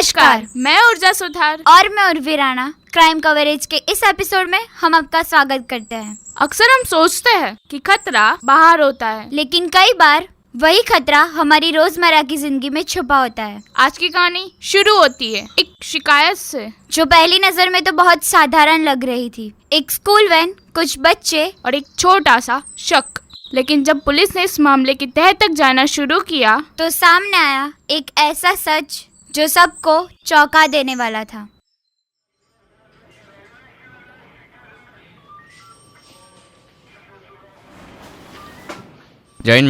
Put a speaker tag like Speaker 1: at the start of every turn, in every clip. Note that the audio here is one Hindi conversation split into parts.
Speaker 1: नमस्कार, मैं ऊर्जा सुधार
Speaker 2: और मैं उर्वी राणा। क्राइम कवरेज के इस एपिसोड में हम आपका स्वागत करते हैं।
Speaker 1: अक्सर हम सोचते हैं कि खतरा बाहर होता है,
Speaker 2: लेकिन कई बार वही खतरा हमारी रोजमर्रा की जिंदगी में छुपा होता है।
Speaker 1: आज की कहानी शुरू होती है एक शिकायत से,
Speaker 2: जो पहली नजर में तो बहुत साधारण लग रही थी। एक स्कूल वैन, कुछ बच्चे
Speaker 1: और एक छोटा सा शक। लेकिन जब पुलिस ने इस मामले की तह तक जाना शुरू किया
Speaker 2: तो सामने आया एक ऐसा सच जो सबको चौंका देने वाला था।
Speaker 3: जय हिंद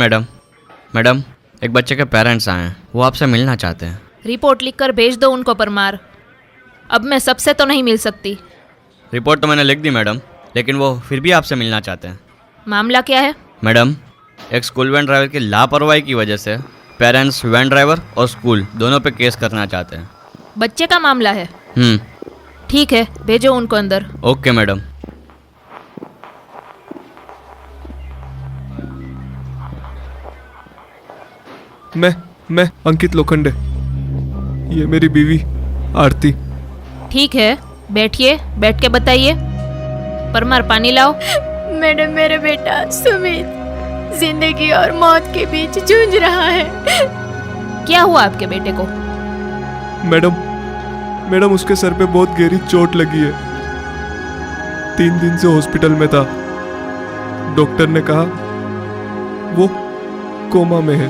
Speaker 3: मैडम, एक बच्चे के पेरेंट्स आए हैं, वो आपसे मिलना चाहते हैं।
Speaker 4: रिपोर्ट लिखकर भेज दो उनको परमार। अब मैं सबसे तो नहीं मिल सकती।
Speaker 3: रिपोर्ट तो मैंने लिख दी मैडम, लेकिन वो फिर भी आपसे मिलना चाहते हैं।
Speaker 4: मामला क्या है?
Speaker 3: मैडम, एक स्कूल वैन ड्राइवर की लापरवाही की वजह से पेरेंट्स वैन ड्राइवर और स्कूल दोनों पे केस करना चाहते हैं।
Speaker 4: बच्चे का मामला है? ठीक है, भेजो उनको अंदर।
Speaker 3: Okay madam.
Speaker 5: मैं अंकित लोखंडे, ये मेरी बीवी आरती।
Speaker 4: ठीक है, बैठिए, बैठ के बताइए। परमार पानी लाओ।
Speaker 6: मैडम, मेरा बेटा सुमित जिंदगी और मौत के बीच जूझ रहा है।
Speaker 4: क्या हुआ आपके बेटे को?
Speaker 5: मैडम उसके सर पे बहुत गहरी चोट लगी है। 3 दिन से हॉस्पिटल में था। डॉक्टर ने कहा वो कोमा में है।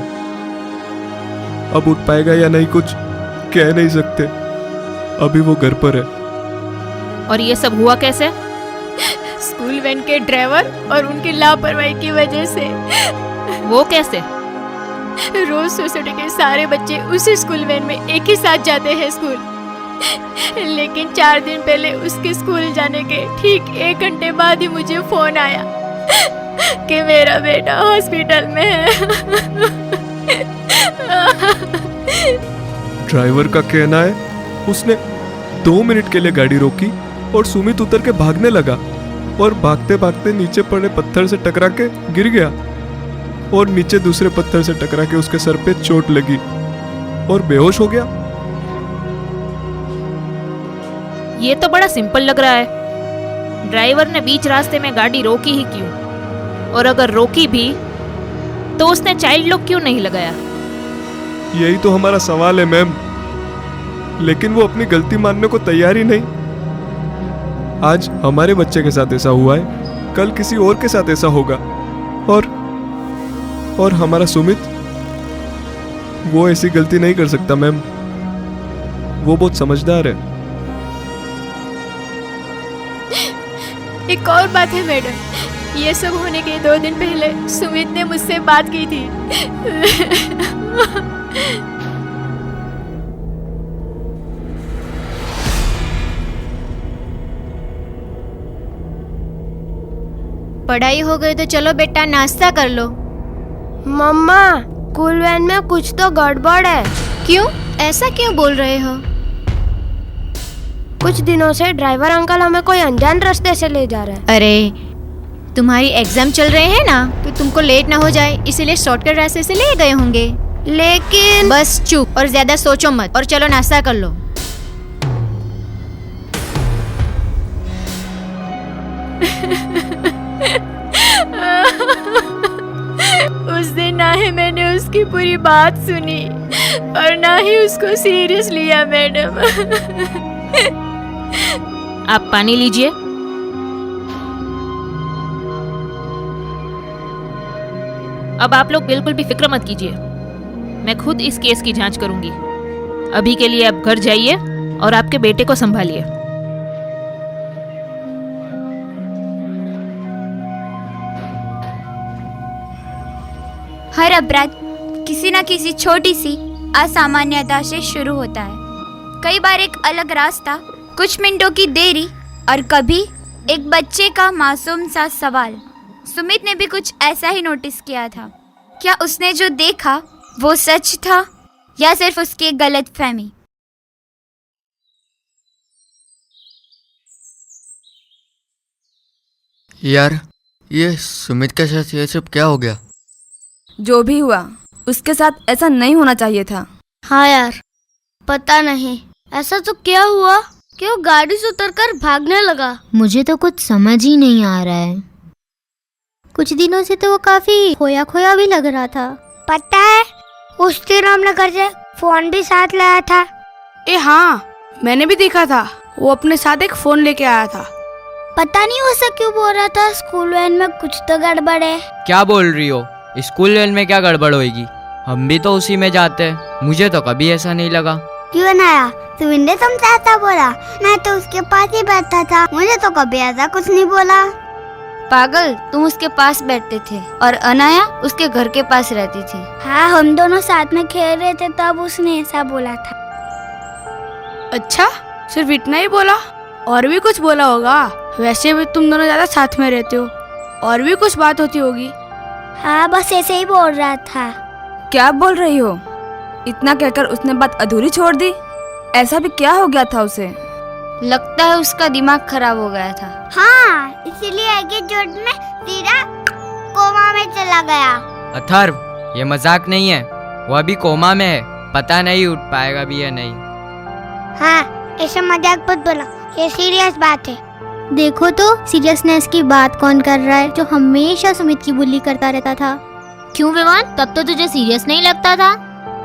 Speaker 5: अब उठ पाएगा या नहीं कुछ कह नहीं सकते। अभी वो घर पर है।
Speaker 4: और ये सब हुआ कैसे?
Speaker 6: स्कूल वैन के ड्राइवर और उनकी लापरवाही की वजह से।
Speaker 4: वो कैसे?
Speaker 6: रोज सोसाइटी के सारे बच्चे उसी स्कूल वैन में एक ही साथ जाते हैं स्कूल। लेकिन 4 दिन पहले उसके स्कूल जाने के ठीक 1 घंटे बाद ही मुझे फोन आया कि मेरा बेटा हॉस्पिटल में है।
Speaker 5: ड्राइवर का कहना है उसने 2 मिनट के लिए गाड़ी रोकी और सुमित उतर के भागने लगा और भागते भागते नीचे पड़े पत्थर से टकरा के गिर गया और नीचे दूसरे पत्थर से टकरा के उसके सर पे चोट लगी और बेहोश हो गया।
Speaker 4: ये तो बड़ा सिंपल लग रहा है। ड्राइवर ने बीच रास्ते में गाड़ी रोकी ही क्यों? और अगर रोकी भी तो उसने चाइल्ड लॉक क्यों नहीं लगाया?
Speaker 5: यही तो हमारा सवाल है मैम, लेकिन वो अपनी गलती मानने को तैयार ही नहीं। आज हमारे बच्चे के साथ ऐसा हुआ है, कल किसी और के साथ ऐसा होगा। और हमारा सुमित, वो ऐसी गलती नहीं कर सकता मैम। वो बहुत समझदार है।
Speaker 6: एक और बात है मैडम, ये सब होने के 2 दिन पहले सुमित ने मुझसे बात की थी।
Speaker 2: पढ़ाई हो गई तो चलो बेटा नाश्ता कर लो।
Speaker 7: मम्मा, स्कूल वैन में कुछ तो गड़बड़ है।
Speaker 2: क्यों? ऐसा क्यों बोल रहे हो?
Speaker 7: कुछ दिनों से ड्राइवर अंकल हमें कोई अनजान रास्ते से ले जा रहे हैं।
Speaker 2: अरे तुम्हारी एग्जाम चल रहे हैं ना, तो तुमको लेट ना हो जाए इसीलिए शॉर्टकट रास्ते से ले गए होंगे।
Speaker 7: लेकिन
Speaker 2: बस चुप और ज्यादा सोचो मत और चलो नाश्ता कर लो।
Speaker 6: उस दिन ना ही मैंने उसकी पूरी बात सुनी और ना ही उसको सीरियस लिया मैडम।
Speaker 4: आप पानी लीजिए। अब आप लोग बिल्कुल भी फिक्र मत कीजिए, मैं खुद इस केस की जांच करूंगी। अभी के लिए आप घर जाइए और आपके बेटे को संभालिए।
Speaker 2: हर अपराध किसी न किसी छोटी सी असामान्यता से शुरू होता है। कई बार एक अलग रास्ता, कुछ मिनटों की देरी और कभी एक बच्चे का मासूम सा सवाल। सुमित ने भी कुछ ऐसा ही नोटिस किया था। क्या उसने जो देखा वो सच था या सिर्फ उसकी एक गलतफहमी?
Speaker 8: यार, ये सुमित के साथ ये सब क्या हो गया?
Speaker 9: जो भी हुआ उसके साथ ऐसा नहीं होना चाहिए था।
Speaker 7: हाँ यार, पता नहीं ऐसा तो क्या हुआ कि वो गाड़ी से उतरकर भागने लगा?
Speaker 9: मुझे तो कुछ समझ ही नहीं आ रहा है। कुछ दिनों से तो वो काफी खोया खोया भी लग रहा था।
Speaker 7: पता है, उस दिन हमने घर से फोन भी साथ लाया था।
Speaker 1: हाँ, मैंने भी देखा था। वो अपने साथ एक फोन लेके आया था।
Speaker 7: पता नहीं वो ऐसा क्यों बोल रहा था, स्कूल वैन में कुछ तो गड़बड़ है।
Speaker 10: क्या बोल रही हो? स्कूल वैन में क्या गड़बड़ होएगी? हम भी तो उसी में जाते हैं। मुझे तो कभी ऐसा नहीं लगा।
Speaker 7: क्यों नया, तुमने तुमसे ऐसा बोला? मैं तो उसके पास ही बैठा था, मुझे तो कभी ऐसा कुछ नहीं बोला।
Speaker 2: पागल, तुम उसके पास बैठते थे और अनाया उसके घर के पास रहती थी।
Speaker 7: हाँ, हम दोनों साथ में खेल रहे थे तब उसने ऐसा बोला था।
Speaker 1: अच्छा, सिर्फ इतना ही बोला? और भी कुछ बोला होगा? वैसे भी तुम दोनों ज्यादा साथ में रहते हो, और भी कुछ बात होती होगी।
Speaker 7: हाँ, बस ऐसे ही बोल रहा था।
Speaker 11: क्या बोल रही हो? इतना कहकर उसने बात अधूरी छोड़ दी? ऐसा भी क्या हो गया था उसे?
Speaker 2: लगता है उसका दिमाग खराब हो गया था।
Speaker 7: हाँ, इसीलिए आगे जोड़ में सीधा कोमा में चला गया।
Speaker 10: अथर्व, ये मजाक नहीं है। वो अभी कोमा में है, पता नहीं उठ पाएगा भी या नहीं।
Speaker 7: हाँ, ऐसे मजाक मत बोलो, ये सीरियस बात है।
Speaker 9: देखो तो सीरियसनेस की बात कौन कर रहा है, जो हमेशा सुमित की बुली करता रहता था। क्यों विवान, तब तो तुझे सीरियस नहीं लगता था?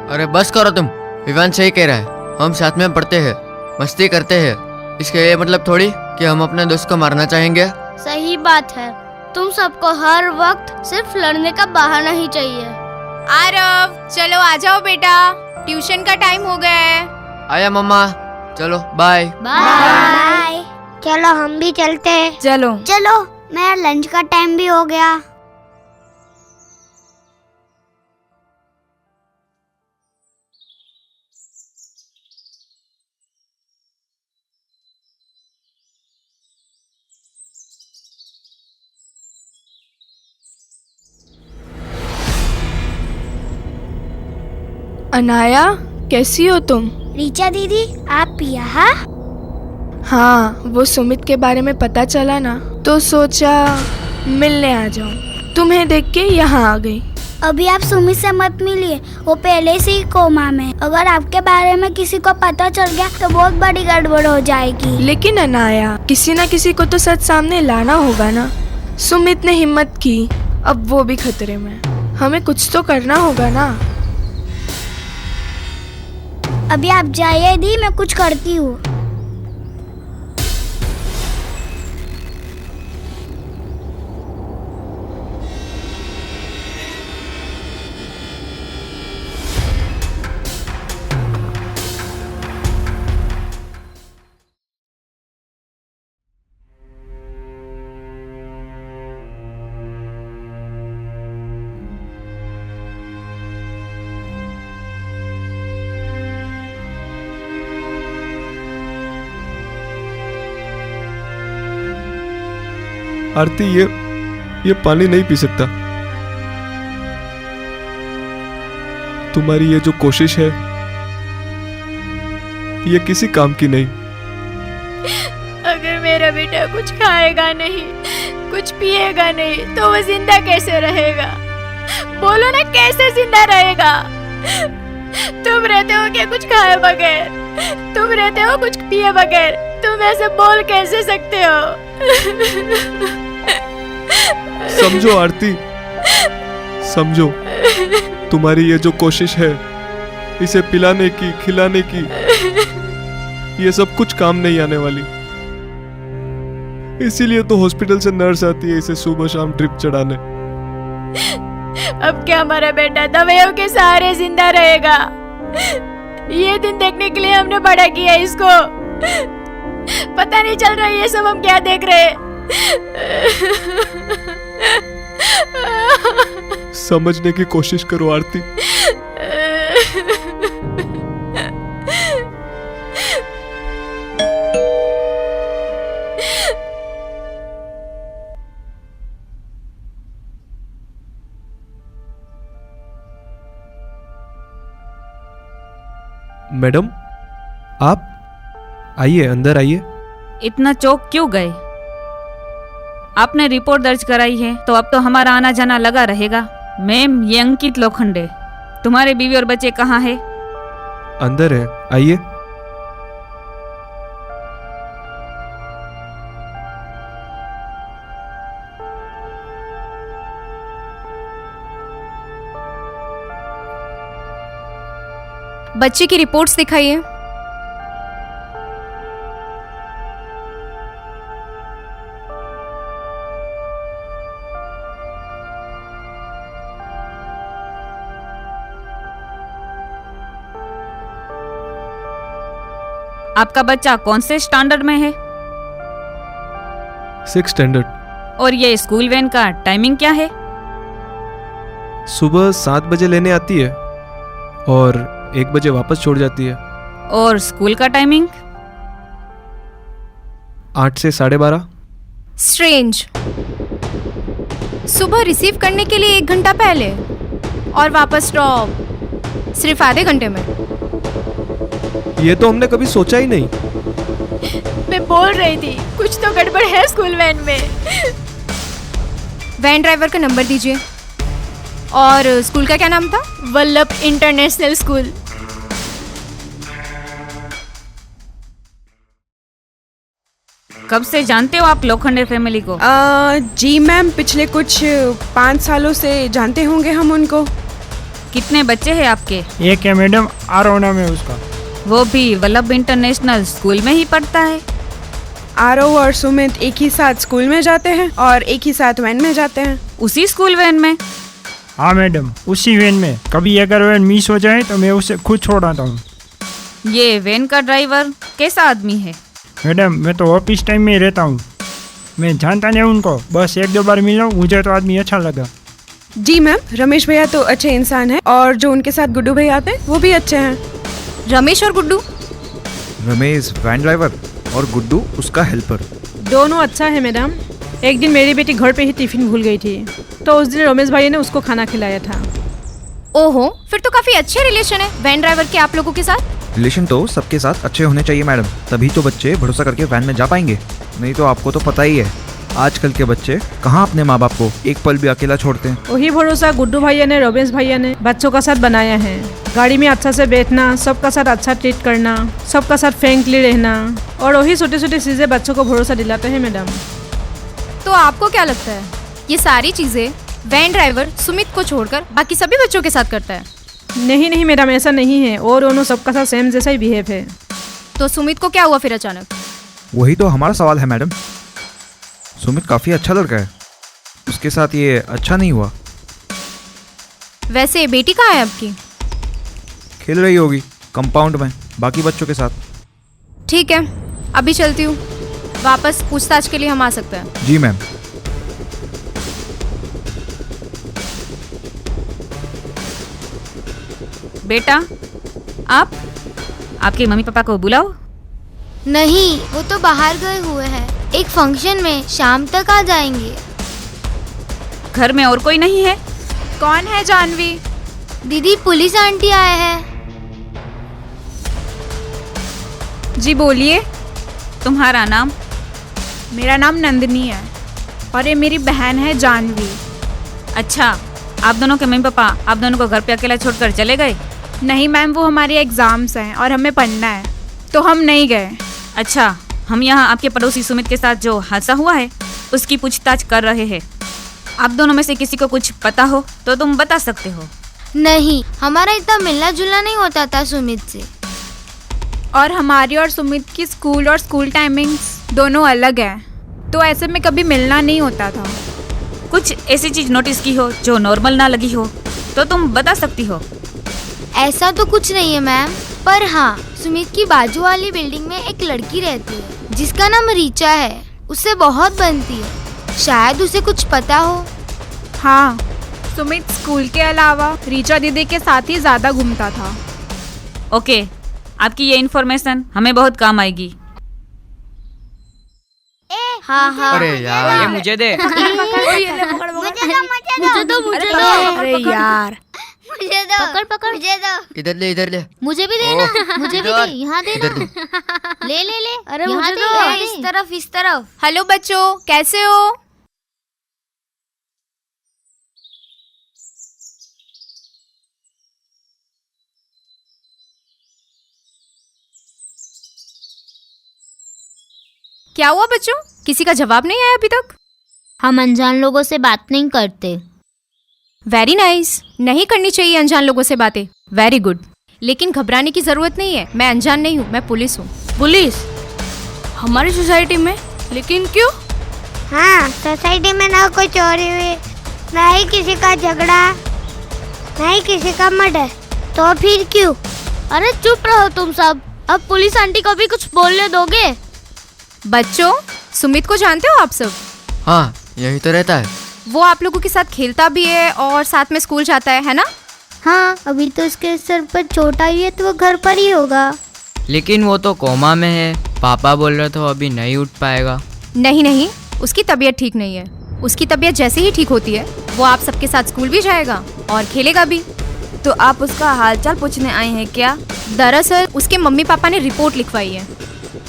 Speaker 8: अरे बस करो तुम। विवान सही कह रहा है। हम साथ में पढ़ते हैं, मस्ती करते हैं। इसका ये मतलब थोड़ी कि हम अपने दोस्त को मारना चाहेंगे।
Speaker 7: सही बात है। तुम सबको हर वक्त सिर्फ लड़ने का बहाना ही चाहिए।
Speaker 11: आरव, चलो आ जाओ बेटा, ट्यूशन का टाइम हो गया है।
Speaker 8: आया मम्मा, चलो बाय।
Speaker 7: बाय। चलो हम भी चलते हैं।
Speaker 11: चलो।
Speaker 7: चलो, मेरा लंच का टाइम भी हो गया।
Speaker 1: अनाया, कैसी हो तुम?
Speaker 7: रीचा दीदी, आप यहाँ?
Speaker 1: हाँ, वो सुमित के बारे में पता चला ना, तो सोचा मिलने आ जाऊं। तुम्हें देख के यहाँ आ गई।
Speaker 7: अभी आप सुमित से मत मिलिए, वो पहले से ही कोमा में। अगर आपके बारे में किसी को पता चल गया तो बहुत बड़ी गड़बड़ हो जाएगी।
Speaker 1: लेकिन अनाया, किसी ना किसी को तो सच सामने लाना होगा ना। सुमित ने हिम्मत की, अब वो भी खतरे में। हमें कुछ तो करना होगा ना।
Speaker 7: अभी आप जाइए दी, मैं कुछ करती हूँ।
Speaker 5: आरती, ये पानी नहीं पी सकता। तुम्हारी ये जो कोशिश है, ये किसी काम की नहीं।
Speaker 6: अगर मेरा बेटा कुछ खाएगा नहीं, कुछ पिएगा नहीं, तो वो जिंदा कैसे रहेगा? बोलो ना, कैसे जिंदा रहेगा? तुम रहते हो क्या कुछ खाए बगैर? तुम रहते हो कुछ पिए बगैर? तुम ऐसे बोल कैसे सकते हो?
Speaker 5: समझो आरती, समझो। तुम्हारी ये जो कोशिश है, इसे पिलाने की, खिलाने की, ये सब कुछ काम नहीं आने वाली। इसीलिए तो हॉस्पिटल से नर्स आती है इसे सुबह शाम ड्रिप चढ़ाने।
Speaker 6: अब क्या हमारा बेटा दवाइयों के सहारे जिंदा रहेगा? ये दिन देखने के लिए हमने बड़ा किया इसको। पता नहीं चल रहा ये सब हम क्या देख रहे।
Speaker 5: समझने की कोशिश करो आरती। मैडम, आप आइए, अंदर आइए।
Speaker 11: इतना चौक क्यों गए? आपने रिपोर्ट दर्ज कराई है तो अब तो हमारा आना जाना लगा रहेगा। मैम, ये अंकित लोखंडे, तुम्हारे बीवी और बच्चे कहाँ हैं?
Speaker 5: अंदर है, आइए।
Speaker 2: बच्चे की रिपोर्ट्स दिखाइए।
Speaker 11: आपका बच्चा कौन से स्टैंडर्ड में है
Speaker 5: 6 स्टैंडर्ड।
Speaker 11: और ये स्कूल वैन का टाइमिंग क्या है?
Speaker 5: सुबह 7 बजे लेने आती है और 1 बजे वापस छोड़ जाती है।
Speaker 11: और स्कूल का टाइमिंग?
Speaker 5: 8 से 12:30।
Speaker 2: स्ट्रेंज। सुबह रिसीव करने के लिए 1 घंटा पहले और वापस ड्रॉप सिर्फ आधे घंटे में।
Speaker 5: ये तो हमने कभी सोचा ही नहीं।
Speaker 6: मैं बोल रही थी कुछ तो गड़बड़ है स्कूल वैन में।
Speaker 2: वैन ड्राइवर का नंबर दीजिए। और स्कूल का क्या नाम था?
Speaker 6: Vallabh international school.
Speaker 11: कब से जानते हो आप लोखंडे फैमिली को?
Speaker 12: जी मैम, पिछले कुछ 5 सालों से जानते होंगे हम उनको।
Speaker 11: कितने बच्चे हैं आपके?
Speaker 13: एक है मैडम, आरोना में उसका।
Speaker 11: वो भी वल्लभ इंटरनेशनल स्कूल में ही पढ़ता है।
Speaker 12: आरव और सुमित एक ही साथ स्कूल में जाते हैं और एक ही साथ वैन में जाते हैं।
Speaker 11: उसी स्कूल वैन में?
Speaker 13: हाँ मैडम, उसी वैन में। कभी अगर वैन मिस हो जाए तो मैं उसे खुद छोड़ आता हूँ।
Speaker 11: ये वैन का ड्राइवर कैसा आदमी है?
Speaker 13: मैडम, मैं तो ऑफिस टाइम में ही रहता हूँ, मैं जानता नहीं उनको, बस 1-2 बार मिला, मुझे तो आदमी अच्छा लगा।
Speaker 12: जी मैम, रमेश भैया तो अच्छे इंसान हैं और जो उनके साथ गुड्डू भैया आते हैं वो भी अच्छे हैं।
Speaker 2: रमेश और गुड्डू?
Speaker 14: रमेश वैन ड्राइवर और गुड्डू उसका हेल्पर।
Speaker 15: दोनों अच्छा है मैडम। एक दिन मेरी बेटी घर पे ही टिफिन भूल गई थी, तो उस दिन रमेश भाई ने उसको खाना खिलाया था।
Speaker 2: ओहो, फिर तो काफी अच्छे रिलेशन है वैन ड्राइवर के आप लोगों के साथ।
Speaker 14: रिलेशन तो सबके साथ अच्छे होने चाहिए मैडम, तभी तो बच्चे भरोसा करके वैन में जा पाएंगे। नहीं तो आपको तो पता ही है, आजकल के बच्चे कहाँ अपने माँ बाप को एक पल भी अकेला छोड़ते हैं।
Speaker 15: वही भरोसा गुड्डू भैया ने, रमेश भैया ने बच्चों का साथ बनाया है। गाड़ी में अच्छा से बैठना, सबका साथ अच्छा ट्रीट करना, सबका साथ फ्रेंकली रहना, और वही छोटी छोटी चीजें बच्चों को भरोसा दिलाते हैं मैडम।
Speaker 2: तो आपको क्या लगता है ये सारी चीजें वैन ड्राइवर सुमित को छोड़कर बाकी सभी बच्चों के साथ करता है?
Speaker 15: नहीं नहीं मैडम, ऐसा नहीं है। और दोनों सबका साथ सेम जैसा ही बिहेव है।
Speaker 2: तो सुमित को क्या हुआ फिर अचानक?
Speaker 14: वही तो हमारा सवाल है मैडम। सुमित काफी अच्छा लड़का है, उसके साथ ये अच्छा नहीं हुआ।
Speaker 2: वैसे बेटी कहाँ है आपकी?
Speaker 14: खेल रही होगी कंपाउंड में बाकी बच्चों के साथ।
Speaker 2: ठीक है, अभी चलती हूँ, वापस पूछताछ के लिए हम आ सकते हैं।
Speaker 14: जी मैम।
Speaker 11: बेटा, आपके मम्मी पापा को बुलाओ।
Speaker 9: नहीं, वो तो बाहर गए हुए हैं, एक फंक्शन में, शाम तक आ जाएंगे।
Speaker 11: घर में और कोई नहीं है?
Speaker 2: कौन है जानवी?
Speaker 9: दीदी, पुलिस आंटी आए हैं।
Speaker 2: जी बोलिए।
Speaker 11: तुम्हारा नाम?
Speaker 2: मेरा नाम नंदिनी है और ये मेरी बहन है जानवी।
Speaker 11: अच्छा, आप दोनों के मम्मी पापा आप दोनों को घर पे अकेला छोड़कर चले गए?
Speaker 2: नहीं मैम, वो हमारे एग्जाम्स हैं और हमें पढ़ना है, तो हम नहीं गए।
Speaker 11: अच्छा, हम यहाँ आपके पड़ोसी सुमित के साथ जो हादसा हुआ है उसकी पूछताछ कर रहे हैं। आप दोनों में से किसी को कुछ पता हो तो तुम बता सकते हो।
Speaker 9: नहीं, हमारा इतना मिलना जुलना नहीं होता था सुमित से।
Speaker 2: और हमारी और सुमित की स्कूल और स्कूल टाइमिंग्स दोनों अलग हैं, तो ऐसे में कभी मिलना नहीं होता था।
Speaker 11: कुछ ऐसी चीज नोटिस की हो जो नॉर्मल ना लगी हो तो तुम बता सकती हो।
Speaker 9: ऐसा तो कुछ नहीं है मैम, पर हाँ, सुमित की बाजू वाली बिल्डिंग में एक लड़की रहती है जिसका नाम रीचा है, उससे बहुत बनती है, शायद उसे कुछ पता हो।
Speaker 2: हाँ, सुमित स्कूल के अलावा रीचा दीदी के साथ ही ज्यादा घूमता था।
Speaker 11: ओके, आपकी ये इन्फॉर्मेशन हमें बहुत काम आएगी।
Speaker 9: हाँ हाँ।
Speaker 10: अरे यार, ये मुझे दे।
Speaker 9: मुझे दो।
Speaker 1: अरे यार,
Speaker 9: मुझे दो। पकड़ पकड़, मुझे दो।
Speaker 8: इधर ले, इधर ले।
Speaker 9: मुझे भी देना, मुझे भी दे, यहाँ देना। ले ले ले, अरे मुझे दो। इस तरफ, इस तरफ।
Speaker 2: हेलो बच्चों, कैसे हो? क्या हुआ बच्चों, किसी का जवाब नहीं आया अभी तक?
Speaker 9: हम अनजान लोगों से बात नहीं करते।
Speaker 2: वेरी नाइस, नहीं करनी चाहिए अनजान लोगों से बातें। Very good.
Speaker 11: लेकिन घबराने की जरूरत नहीं है, मैं अनजान नहीं हूँ, मैं पुलिस हूँ।
Speaker 1: पुलिस? हमारी सोसाइटी में? लेकिन क्यों?
Speaker 7: हाँ, सोसाइटी में ना कोई चोरी हुई, ना ही किसी का झगड़ा, ना ही किसी का मर्डर, तो फिर क्यों?
Speaker 9: अरे चुप रहो तुम सब, अब पुलिस आंटी को भी कुछ बोलने दोगे?
Speaker 11: बच्चों, सुमित को जानते हो आप सब?
Speaker 8: हाँ, यही तो रहता है।
Speaker 11: वो आप लोगों के साथ खेलता भी है और साथ में स्कूल जाता है ना?
Speaker 7: हाँ, अभी तो उसके सर पर चोट आई है तो वो घर पर ही होगा।
Speaker 10: लेकिन वो तो कोमा में है, पापा बोल रहे थे अभी नहीं उठ पाएगा।
Speaker 11: नहीं नहीं, उसकी तबीयत ठीक नहीं है। उसकी तबीयत जैसे ही ठीक होती है वो आप सबके साथ स्कूल भी जाएगा और खेलेगा भी।
Speaker 2: तो आप उसका हालचाल पूछने आए हैं क्या?
Speaker 11: दरअसल उसके मम्मी पापा ने रिपोर्ट लिखवाई है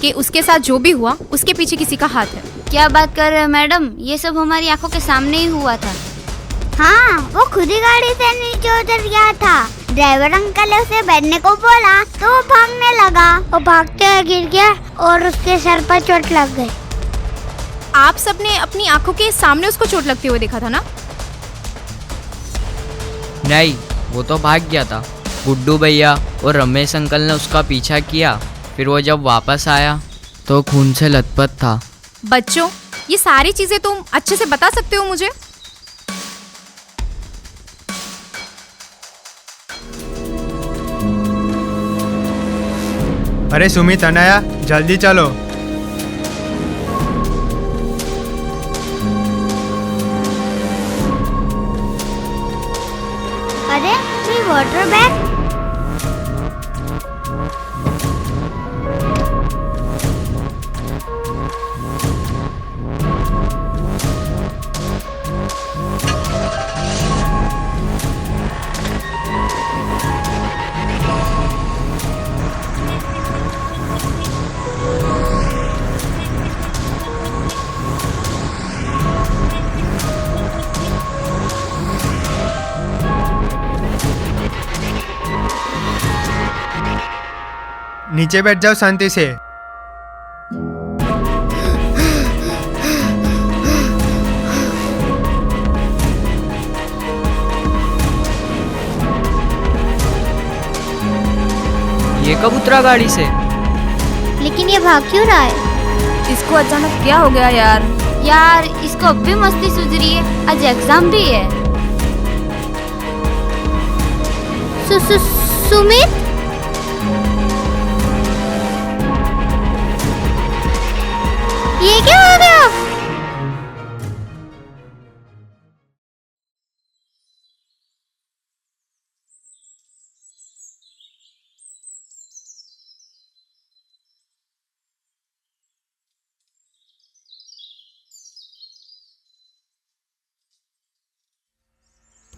Speaker 11: कि उसके साथ जो भी हुआ उसके पीछे किसी का हाथ है।
Speaker 9: क्या बात कर रहे हैं मैडम, ये सब हमारी आंखों के सामने ही हुआ था।
Speaker 7: हाँ, वो खुद ही गाड़ी से नीचे उतर गया था। ड्राइवर अंकल ने उसे बैठने को बोला तो वो भागने लगा। वो भागते हुए गिर गया और उसके सर पर चोट लग गई।
Speaker 11: आप सबने अपनी आंखों के सामने उसको चोट लगते हुए देखा था ना?
Speaker 10: नहीं, वो तो भाग गया था। गुड्डू भैया और रमेश अंकल ने उसका पीछा किया, फिर वो जब वापस आया तो खून से लथपथ था।
Speaker 11: बच्चों, ये सारी चीजें तुम अच्छे से बता सकते हो मुझे?
Speaker 16: अरे सुमित, अनाया, जल्दी चलो।
Speaker 7: अरे मेरी वाटर बैग।
Speaker 16: नीचे बैठ जाओ शांति से।
Speaker 10: ये कब उतरा गाड़ी से?
Speaker 7: लेकिन ये भाग क्यों रहा है?
Speaker 2: इसको अचानक क्या हो गया यार?
Speaker 9: यार इसको अब भी मस्ती सूझ रही है, आज एग्जाम भी है।
Speaker 7: सुमित, ये क्या हो गया?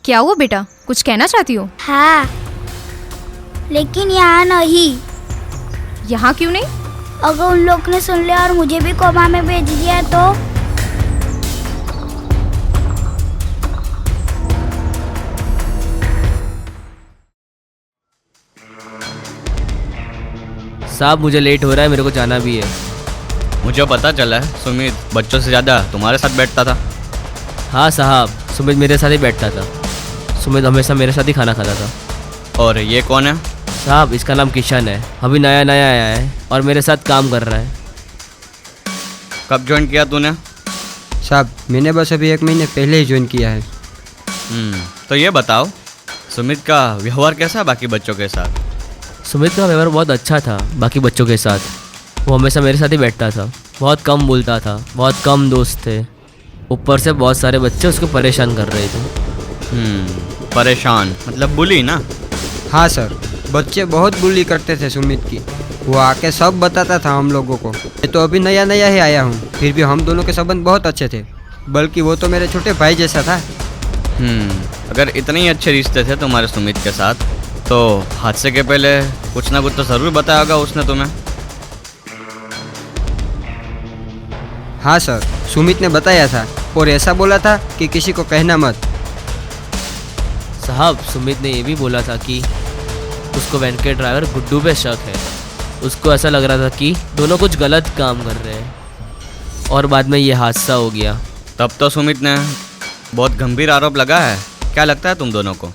Speaker 11: क्या हुआ बेटा, कुछ कहना चाहती हो?
Speaker 7: हाँ, लेकिन यहाँ नहीं।
Speaker 11: यहाँ क्यों नहीं?
Speaker 7: अगर उन लोग ने सुन लिया और मुझे भी कोमा में भेज दिया तो?
Speaker 17: साहब मुझे लेट हो रहा है, मेरे को जाना भी है।
Speaker 3: मुझे पता चला है सुमित बच्चों से ज़्यादा तुम्हारे साथ बैठता था।
Speaker 17: हाँ साहब, सुमित मेरे साथ ही बैठता था। सुमित हमेशा मेरे साथ ही खाना खाता था।
Speaker 3: और ये कौन है?
Speaker 17: साहब इसका नाम किशन है, अभी नया नया आया है और मेरे साथ काम कर रहा है।
Speaker 3: कब ज्वाइन किया तूने?
Speaker 18: साहब मैंने बस अभी 1 महीने पहले ही ज्वाइन किया है।
Speaker 3: तो ये बताओ सुमित का व्यवहार कैसा है बाकी बच्चों के साथ?
Speaker 17: सुमित का व्यवहार बहुत अच्छा था बाकी बच्चों के साथ। वो हमेशा मेरे साथ ही बैठता था, बहुत कम बोलता था, बहुत कम दोस्त थे। ऊपर से बहुत सारे बच्चे उसको परेशान कर रहे थे।
Speaker 3: परेशान मतलब बुली ना?
Speaker 18: हाँ सर, बच्चे बहुत बुली करते थे सुमित की। वो आके सब बताता था हम लोगों को। मैं तो अभी नया नया ही आया हूँ, फिर भी हम दोनों के संबंध बहुत अच्छे थे, बल्कि वो तो मेरे छोटे भाई जैसा था।
Speaker 3: अगर इतने ही अच्छे रिश्ते थे तुम्हारे सुमित के साथ तो हादसे के पहले कुछ ना कुछ तो ज़रूर बताया होगा उसने तुम्हें।
Speaker 18: हाँ सर, सुमित ने बताया था और ऐसा बोला था कि किसी को कहना मत।
Speaker 17: साहब सुमित ने ये भी बोला था कि उसको वैन के ड्राइवर गुड्डू पे शक है। उसको ऐसा लग रहा था कि दोनों कुछ गलत काम कर रहे हैं और बाद में ये हादसा हो गया।
Speaker 3: तब तो सुमित ने बहुत गंभीर आरोप लगाया है। क्या लगता है तुम दोनों को?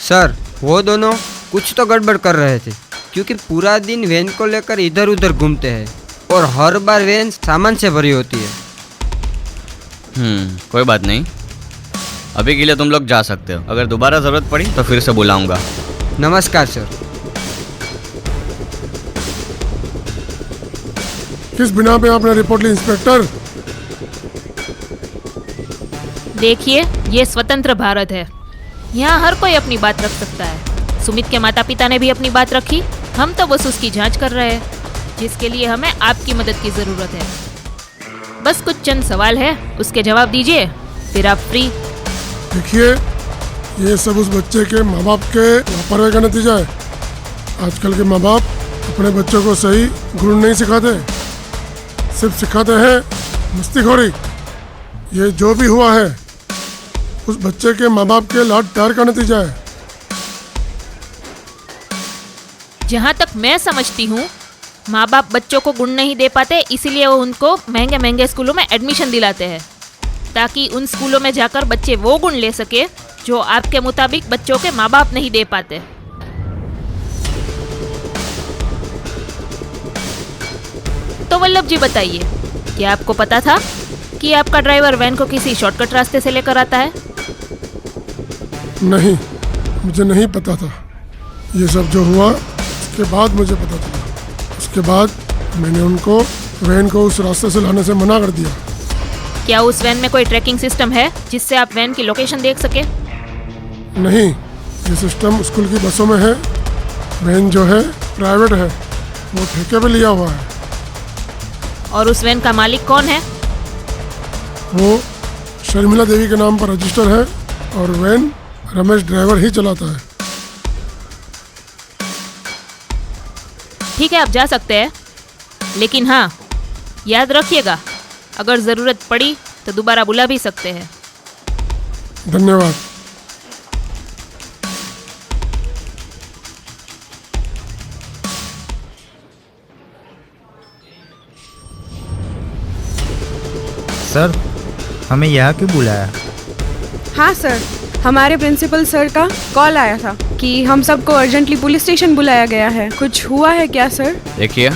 Speaker 18: सर वो दोनों कुछ तो गड़बड़ कर रहे थे, क्योंकि पूरा दिन वैन को लेकर इधर उधर घूमते हैं और हर बार वैन सामान से भरी होती है।
Speaker 3: कोई बात नहीं, अभी के लिए तुम लोग जा सकते हो। अगर दोबारा ज़रूरत पड़ी तो फिर से बुलाऊंगा।
Speaker 18: नमस्कार सर।
Speaker 19: किस बिना पे आपने रिपोर्ट ली इंस्पेक्टर?
Speaker 4: देखिए, ये स्वतंत्र भारत है, यहाँ हर कोई अपनी बात रख सकता है। सुमित के माता पिता ने भी अपनी बात रखी, हम तो बस उसकी जांच कर रहे हैं, जिसके लिए हमें आपकी मदद की ज़रूरत है। बस कुछ चंद सवाल है, उसके जवाब दीजिए, फिर आप फ्री।
Speaker 19: देखिए, ये सब उस बच्चे के माँ बाप के लापरवाही का नतीजा है। आजकल के माँ बाप अपने बच्चों को सही गुण नहीं सिखाते, सिर्फ सिखाते हैं मस्तीखोरी। ये जो भी हुआ है उस बच्चे के माँ बाप के लाड प्यार का नतीजा है।
Speaker 4: जहाँ तक मैं समझती हूँ, माँ बाप बच्चों को गुण नहीं दे पाते, इसीलिए वो उनको महंगे महंगे स्कूलों में एडमिशन दिलाते हैं, ताकि उन स्कूलों में जाकर बच्चे वो गुण ले सके जो आपके मुताबिक बच्चों के माँ बाप नहीं दे पाते। तो वल्लभ जी बताइए, क्या आपको पता था कि आपका ड्राइवर वैन को किसी शॉर्टकट रास्ते से लेकर आता है?
Speaker 19: नहीं, मुझे नहीं पता था। ये सब जो हुआ उसके बाद मुझे पता चला। उसके बाद मैंने उनको वैन को उस रास्ते से लाने से मना कर दिया।
Speaker 4: क्या उस वैन में कोई ट्रैकिंग सिस्टम है जिससे आप वैन की लोकेशन देख सके?
Speaker 19: नहीं, ये सिस्टम स्कूल की बसों में है। वैन जो है प्राइवेट है, वो ठेके पे लिया हुआ है।
Speaker 4: और उस वैन का मालिक कौन है?
Speaker 19: वो शर्मिला देवी के नाम पर रजिस्टर है और वैन रमेश ड्राइवर ही चलाता है।
Speaker 4: ठीक है, आप जा सकते हैं, लेकिन हाँ, याद रखिएगा, अगर ज़रूरत पड़ी तो दोबारा बुला भी सकते हैं।
Speaker 19: धन्यवाद।
Speaker 14: सर, हमें यहाँ क्यों बुलाया?
Speaker 12: हाँ सर, हमारे प्रिंसिपल सर का कॉल आया था कि हम सबको अर्जेंटली पुलिस स्टेशन बुलाया गया है। कुछ हुआ है क्या सर?
Speaker 3: देखिए,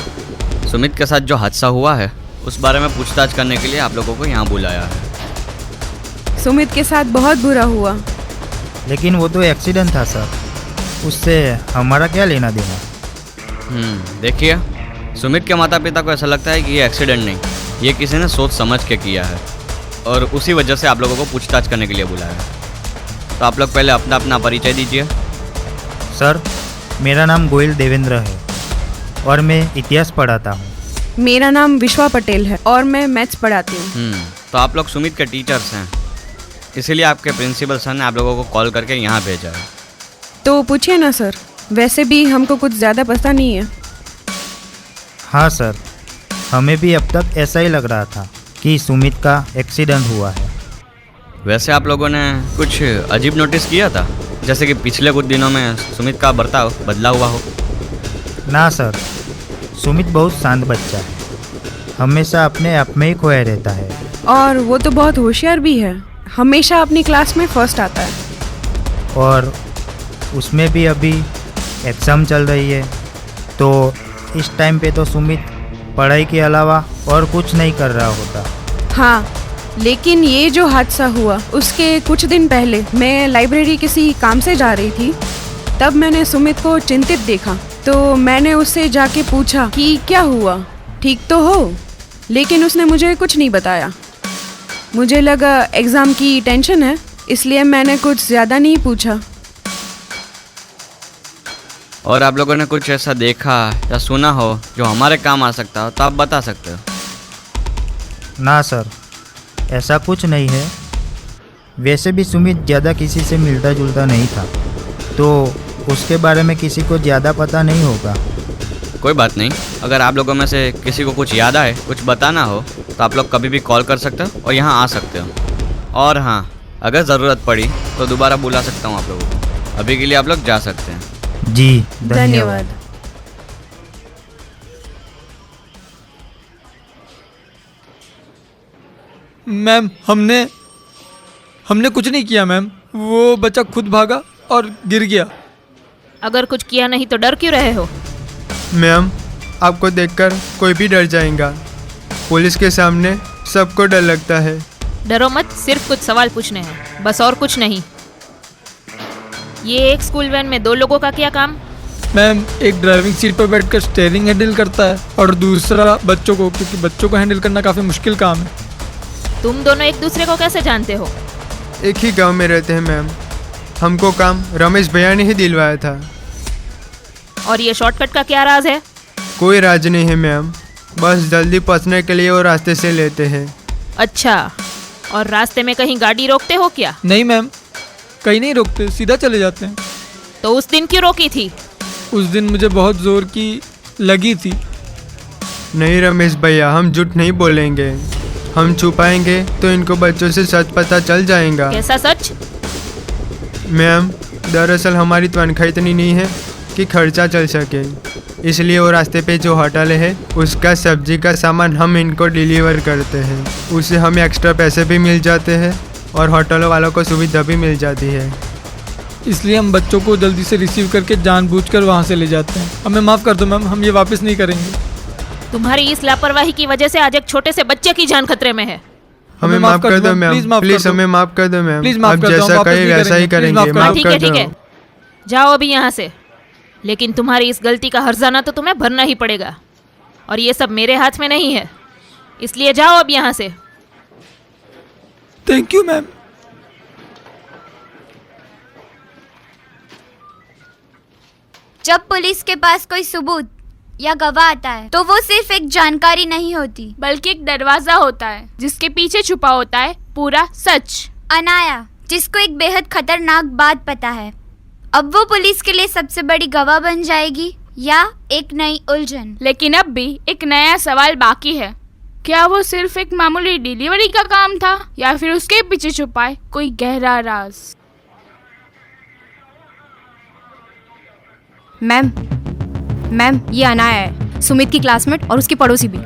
Speaker 3: सुमित के साथ जो हादसा हुआ है उस बारे में पूछताछ करने के लिए आप लोगों को यहाँ बुलाया है।
Speaker 12: सुमित के साथ बहुत बुरा हुआ।
Speaker 14: लेकिन वो तो एक्सीडेंट था सर, उससे हमारा क्या लेना देना?
Speaker 3: देखिए, सुमित के माता पिता को ऐसा लगता है कि ये एक्सीडेंट नहीं, ये किसी ने सोच समझ के किया है, और उसी वजह से आप लोगों को पूछताछ करने के लिए बुलाया है। तो आप लोग पहले अपना अपना परिचय दीजिए।
Speaker 14: सर, मेरा नाम गोयल देवेंद्र है और मैं इतिहास पढ़ाता हूँ।
Speaker 12: मेरा नाम विश्वा पटेल है और मैं मैथ्स पढ़ाती हूँ।
Speaker 3: तो आप लोग सुमित के टीचर्स हैं, इसीलिए आपके प्रिंसिपल सर ने आप लोगों को कॉल करके यहाँ भेजा है।
Speaker 12: तो पूछिए ना सर, वैसे भी हमको कुछ ज़्यादा पता नहीं है।
Speaker 14: हाँ सर, हमें भी अब तक ऐसा ही लग रहा था कि सुमित का एक्सीडेंट हुआ है।
Speaker 3: वैसे आप लोगों ने कुछ अजीब नोटिस किया था, जैसे कि पिछले कुछ दिनों में सुमित का बर्ताव बदला हुआ हो?
Speaker 14: ना सर, सुमित बहुत शांत बच्चा है, हमेशा अपने आप में ही खोया रहता है।
Speaker 12: और वो तो बहुत होशियार भी है, हमेशा अपनी क्लास में फर्स्ट आता है।
Speaker 14: और उसमें भी अभी एग्ज़ाम चल रही है, तो इस टाइम पे तो सुमित पढ़ाई के अलावा और कुछ नहीं कर रहा होता।
Speaker 12: हाँ, लेकिन ये जो हादसा हुआ उसके कुछ दिन पहले मैं लाइब्रेरी किसी काम से जा रही थी, तब मैंने सुमित को चिंतित देखा। तो मैंने उससे जाके पूछा कि क्या हुआ, ठीक तो हो? लेकिन उसने मुझे कुछ नहीं बताया। मुझे लगा एग्ज़ाम की टेंशन है, इसलिए मैंने कुछ ज़्यादा नहीं पूछा।
Speaker 3: और आप लोगों ने कुछ ऐसा देखा या सुना हो जो हमारे काम आ सकता हो तो आप बता सकते हो।
Speaker 14: ना सर, ऐसा कुछ नहीं है। वैसे भी सुमित ज़्यादा किसी से मिलता जुलता नहीं था, तो उसके बारे में किसी को ज़्यादा पता नहीं होगा।
Speaker 3: कोई बात नहीं, अगर आप लोगों में से किसी को कुछ याद आए, कुछ बताना हो, तो आप लोग कभी भी कॉल कर सकते हो और यहाँ आ सकते हो। और हाँ, अगर ज़रूरत पड़ी तो दोबारा बुला सकता हूँ आप लोगों को। अभी के लिए आप लोग जा सकते हैं।
Speaker 14: जी धन्यवाद।
Speaker 20: मैम, हमने कुछ नहीं किया मैम, वो बच्चा खुद भागा और गिर गया।
Speaker 4: अगर कुछ किया नहीं तो डर क्यों रहे हो?
Speaker 16: मैम, आपको देखकर कोई भी डर जाएगा। पुलिस के सामने सबको डर लगता है।
Speaker 4: डरो मत, सिर्फ कुछ सवाल पूछने हैं, बस और कुछ नहीं। ये एक स्कूल वैन में 2 लोगों का क्या काम?
Speaker 20: मैम, एक ड्राइविंग सीट पर बैठकर स्टीयरिंग हैंडल करता है और दूसरा बच्चों को, क्योंकि बच्चों को हैंडल करना काफ़ी मुश्किल काम है।
Speaker 4: तुम दोनों एक दूसरे को कैसे जानते हो?
Speaker 16: एक ही गांव में रहते हैं मैम। हमको काम रमेश भैया ने ही दिलवाया था।
Speaker 4: और ये शॉर्टकट का क्या राज है?
Speaker 16: कोई राज नहीं है मैम, बस जल्दी पहुंचने के लिए वो रास्ते से लेते हैं।
Speaker 4: अच्छा, और रास्ते में कहीं गाड़ी रोकते हो क्या?
Speaker 20: नहीं मैम, कहीं नहीं रोकते, सीधा चले जाते हैं।
Speaker 4: तो उस दिन क्यों रोकी थी?
Speaker 20: उस दिन मुझे बहुत जोर की लगी थी।
Speaker 16: नहीं रमेश भैया, हम झूठ नहीं बोलेंगे। हम छुपाएंगे तो इनको बच्चों से सच पता चल जाएगा।
Speaker 4: कैसा सच?
Speaker 16: मैम, दरअसल हमारी तनख्वाह इतनी नहीं है कि खर्चा चल सके, इसलिए वो रास्ते पे जो होटल है उसका सब्जी का सामान हम इनको डिलीवर करते हैं। उससे हमें एक्स्ट्रा पैसे भी मिल जाते हैं और होटल वालों को सुविधा भी मिल जाती है।
Speaker 20: इसलिए हम बच्चों को जल्दी से रिसीव करके जानबूझकर वहाँ से ले जाते हैं। हमें माफ़ कर दो मैम, हम ये वापस नहीं करेंगे।
Speaker 4: तुम्हारी इस लापरवाही की वजह से आज एक छोटे से बच्चे की जान खतरे में है।
Speaker 16: हमें माफ कर दो मैम, प्लीज हमें माफ कर दो मैम।
Speaker 20: प्लीज माफ
Speaker 16: आप
Speaker 20: कर दो,
Speaker 16: जैसा
Speaker 20: वापस
Speaker 16: कहे
Speaker 20: नहीं
Speaker 16: वैसा ही
Speaker 20: करेंगे।
Speaker 16: करेंगे। माफ
Speaker 4: ठीक
Speaker 16: कर
Speaker 4: है, ठीक
Speaker 16: दो।
Speaker 4: है, जाओ अभी यहाँ से। लेकिन तुम्हारी इस गलती का हर्जाना तो तुम्हें भरना ही पड़ेगा, और ये सब मेरे हाथ में नहीं है, इसलिए जाओ अब यहाँ से।
Speaker 20: Thank you ma'am.
Speaker 2: जब पुलिस के पास कोई सबूत या गवाह आता है तो वो सिर्फ एक जानकारी नहीं होती,
Speaker 1: बल्कि एक दरवाजा होता है जिसके पीछे छुपा होता है पूरा सच।
Speaker 2: अनाया, जिसको एक बेहद खतरनाक बात पता है, अब वो पुलिस के लिए सबसे बड़ी गवाह बन जाएगी या एक नई उलझन?
Speaker 1: लेकिन अब भी एक नया सवाल बाकी है। क्या वो सिर्फ एक मामूली डिलीवरी का काम था या फिर उसके पीछे छुपाए कोई गहरा राज?
Speaker 21: मैम, ये अनाया है, सुमित की क्लासमेट और उसकी पड़ोसी भी।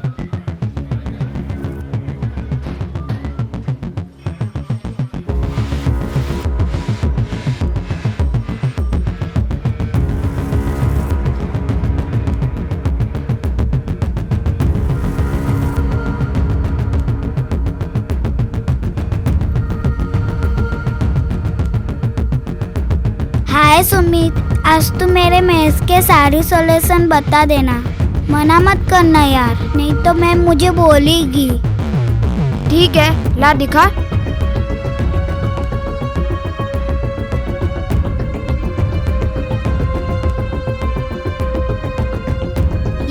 Speaker 7: हाय सुमित, आज तू मेरे मैथ्स के सारी सॉल्यूशन बता देना। मना मत करना यार, नहीं तो मैम मुझे बोलेगी।
Speaker 21: ठीक है, ला दिखा।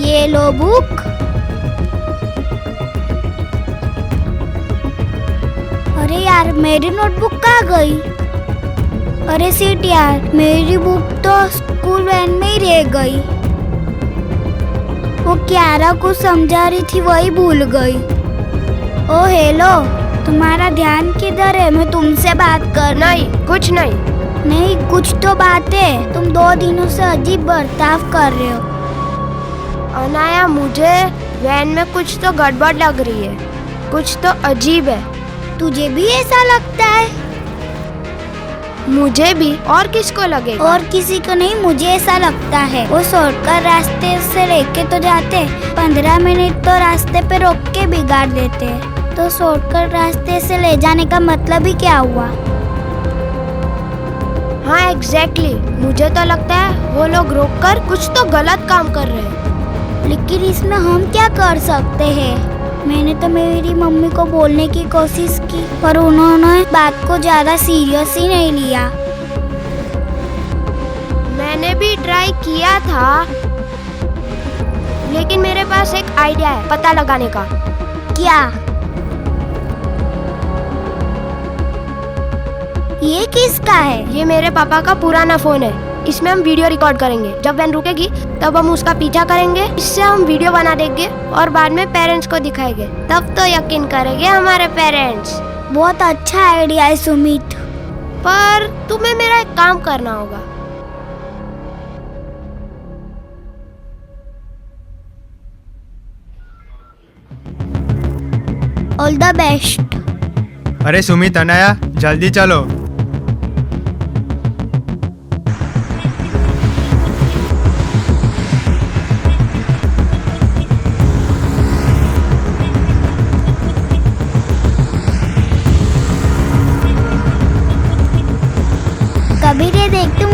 Speaker 7: ये लो बुक। अरे यार, मेरी नोटबुक कहाँ गई? अरे सीट यार, मेरी बुक तो स्कूल वैन में ही रह गई। वो क्यारा को समझा रही थी, वही भूल गई। ओ हेलो, तुम्हारा ध्यान किधर है? मैं तुमसे बात कर।
Speaker 21: नहीं, कुछ नहीं।
Speaker 7: नहीं, कुछ तो बात है। तुम 2 दिनों से अजीब बर्ताव कर रहे हो।
Speaker 21: अनाया, मुझे वैन में कुछ तो गड़बड़ लग रही है, कुछ तो अजीब है।
Speaker 7: तुझे भी ऐसा लगता है?
Speaker 21: मुझे भी, और किसको लगेगा?
Speaker 7: और किसी को नहीं, मुझे ऐसा लगता है। वो शॉर्टकट रास्ते से लेके तो जाते, 15 मिनट तो रास्ते पे रोक के बिगाड़ देते। तो शॉर्टकट रास्ते से ले जाने का मतलब ही क्या हुआ?
Speaker 21: हाँ एग्जैक्टली, मुझे तो लगता है वो लोग रोककर कुछ तो गलत काम कर रहे हैं।
Speaker 7: लेकिन इसमें हम क्या कर सकते हैं? मैंने तो मेरी मम्मी को बोलने की कोशिश की, पर उन्होंने बात को ज्यादा सीरियस ही नहीं लिया।
Speaker 21: मैंने भी ट्राई किया था, लेकिन मेरे पास एक आइडिया है पता लगाने का।
Speaker 7: क्या? ये किसका है?
Speaker 21: ये मेरे पापा का पुराना फोन है। इसमें हम वीडियो रिकॉर्ड करेंगे। जब वैन रुकेगी तब हम उसका पीछा करेंगे, इससे हम वीडियो बना देंगे और बाद में पेरेंट्स को दिखाएंगे। तब तो यकीन करेंगे हमारे पेरेंट्स।
Speaker 7: बहुत अच्छा आइडिया है सुमित,
Speaker 21: पर तुम्हें मेरा एक काम करना होगा।
Speaker 7: All the best.
Speaker 16: अरे सुमित, अनाया, जल्दी चलो।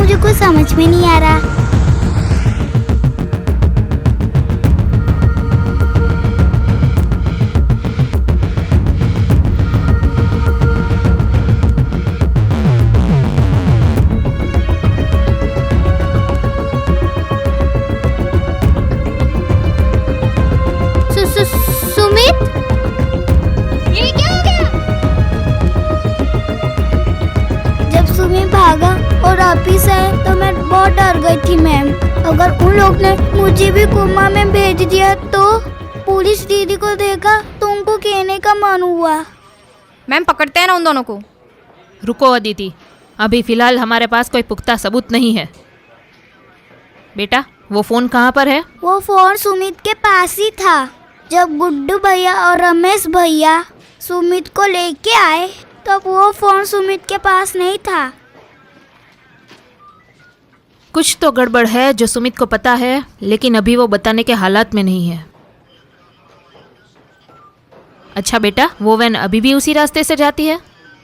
Speaker 7: मुझे कुछ समझ में नहीं आ रहा।
Speaker 9: सुमित, ये क्या हो गया?
Speaker 7: जब सुमित भागा और वापिस आए तो मैं बहुत डर गई थी मैम। अगर उन लोग ने मुझे भी कोमा में भेज दिया तो पुलिस दीदी को देखा तो उनको कहने का मन हुआ।
Speaker 11: मैम पकड़ते हैं ना उन दोनों को।
Speaker 4: रुको अदिति, अभी फिलहाल हमारे पास कोई पुख्ता सबूत नहीं है। बेटा, वो फ़ोन कहाँ पर है?
Speaker 7: वो फोन सुमित के पास ही था। जब गुड्डू भैया और रमेश भैया सुमित को लेके आए तब वो फोन सुमित के पास नहीं था।
Speaker 4: कुछ तो गड़बड़ है जो सुमित को पता है, लेकिन अभी वो बताने के हालात में नहीं है। अच्छा बेटा, वो वैन अभी भी उसी रास्ते से जाती है?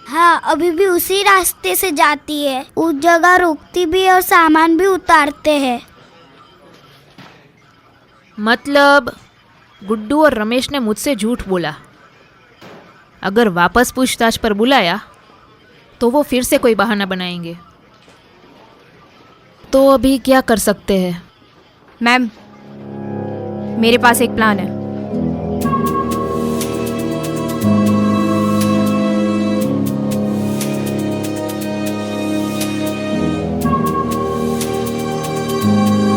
Speaker 7: हाँ, अभी भी उसी रास्ते से जाती है। उस जगह रुकती भी और सामान भी उतारते हैं।
Speaker 4: मतलब गुड्डू और रमेश ने मुझसे झूठ बोला। अगर वापस पूछताछ पर बुलाया तो वो फिर से कोई बहाना बनाएंगे। तो अभी क्या कर सकते हैं?
Speaker 11: मैम, मेरे पास एक प्लान है।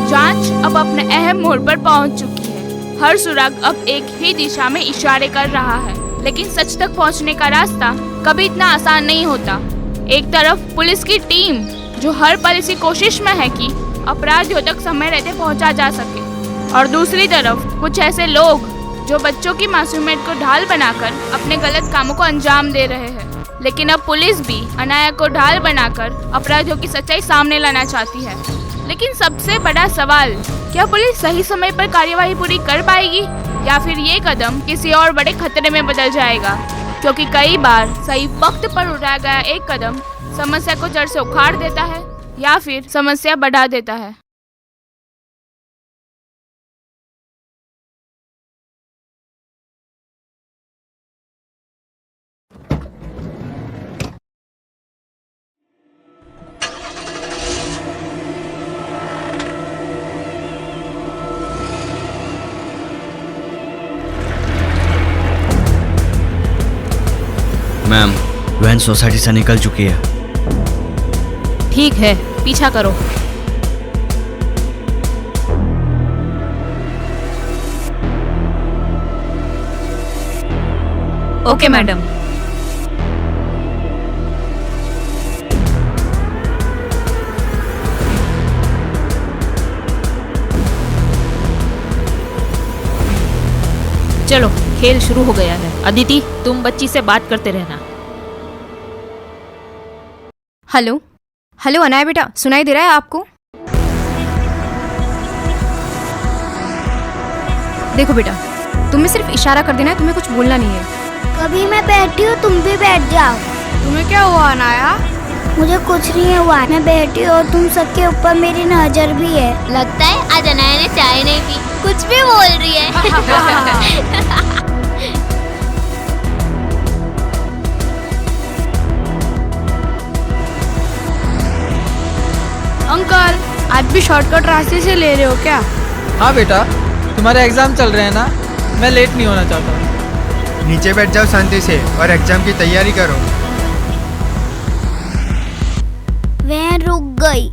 Speaker 1: जांच अब अपने अहम मोड़ पर पहुंच चुकी है। हर सुराग अब एक ही दिशा में इशारे कर रहा है, लेकिन सच तक पहुंचने का रास्ता कभी इतना आसान नहीं होता। एक तरफ पुलिस की टीम जो हर पल इसी कोशिश में है कि अपराधियों तक समय रहते पहुंचा जा सके, और दूसरी तरफ कुछ ऐसे लोग जो बच्चों की मासूमियत को ढाल बनाकर अपने गलत कामों को अंजाम दे रहे हैं। लेकिन अब पुलिस भी अनाया को ढाल बनाकर अपराधियों की सच्चाई सामने लाना चाहती है। लेकिन सबसे बड़ा सवाल, क्या पुलिस सही समय पर कार्यवाही पूरी कर पाएगी या फिर ये कदम किसी और बड़े खतरे में बदल जाएगा? क्योंकि कई बार सही वक्त पर उठाया गया एक कदम समस्या को जड़ से उखाड़ देता है या फिर समस्या बढ़ा देता है।
Speaker 3: मैम, वैन सोसाइटी से निकल चुकी है।
Speaker 4: ठीक है, पीछा करो।
Speaker 11: Okay madam.
Speaker 4: चलो, खेल शुरू हो गया है। अदिति, तुम बच्ची से बात करते रहना।
Speaker 11: हेलो हेलो अनाया बेटा, सुनाई दे रहा है आपको? देखो बेटा, तुम्हें सिर्फ इशारा कर देना है, तुम्हें कुछ बोलना नहीं है।
Speaker 7: कभी मैं बैठी हूँ, तुम भी बैठ जाओ।
Speaker 1: तुम्हें क्या हुआ अनाया?
Speaker 7: मुझे कुछ नहीं हुआ, मैं बैठी हूँ और तुम सबके ऊपर मेरी नजर भी है।
Speaker 9: लगता है आज अनाया ने चाय नहीं पी, कुछ भी बोल रही है।
Speaker 1: अंकल, आज भी शॉर्टकट रास्ते से ले रहे हो क्या?
Speaker 20: हाँ बेटा, तुम्हारे एग्ज़ाम चल रहे हैं ना, मैं लेट नहीं होना चाहता।
Speaker 16: नीचे बैठ जाओ शांति से और एग्जाम की तैयारी करो।
Speaker 7: वैन रुक गई।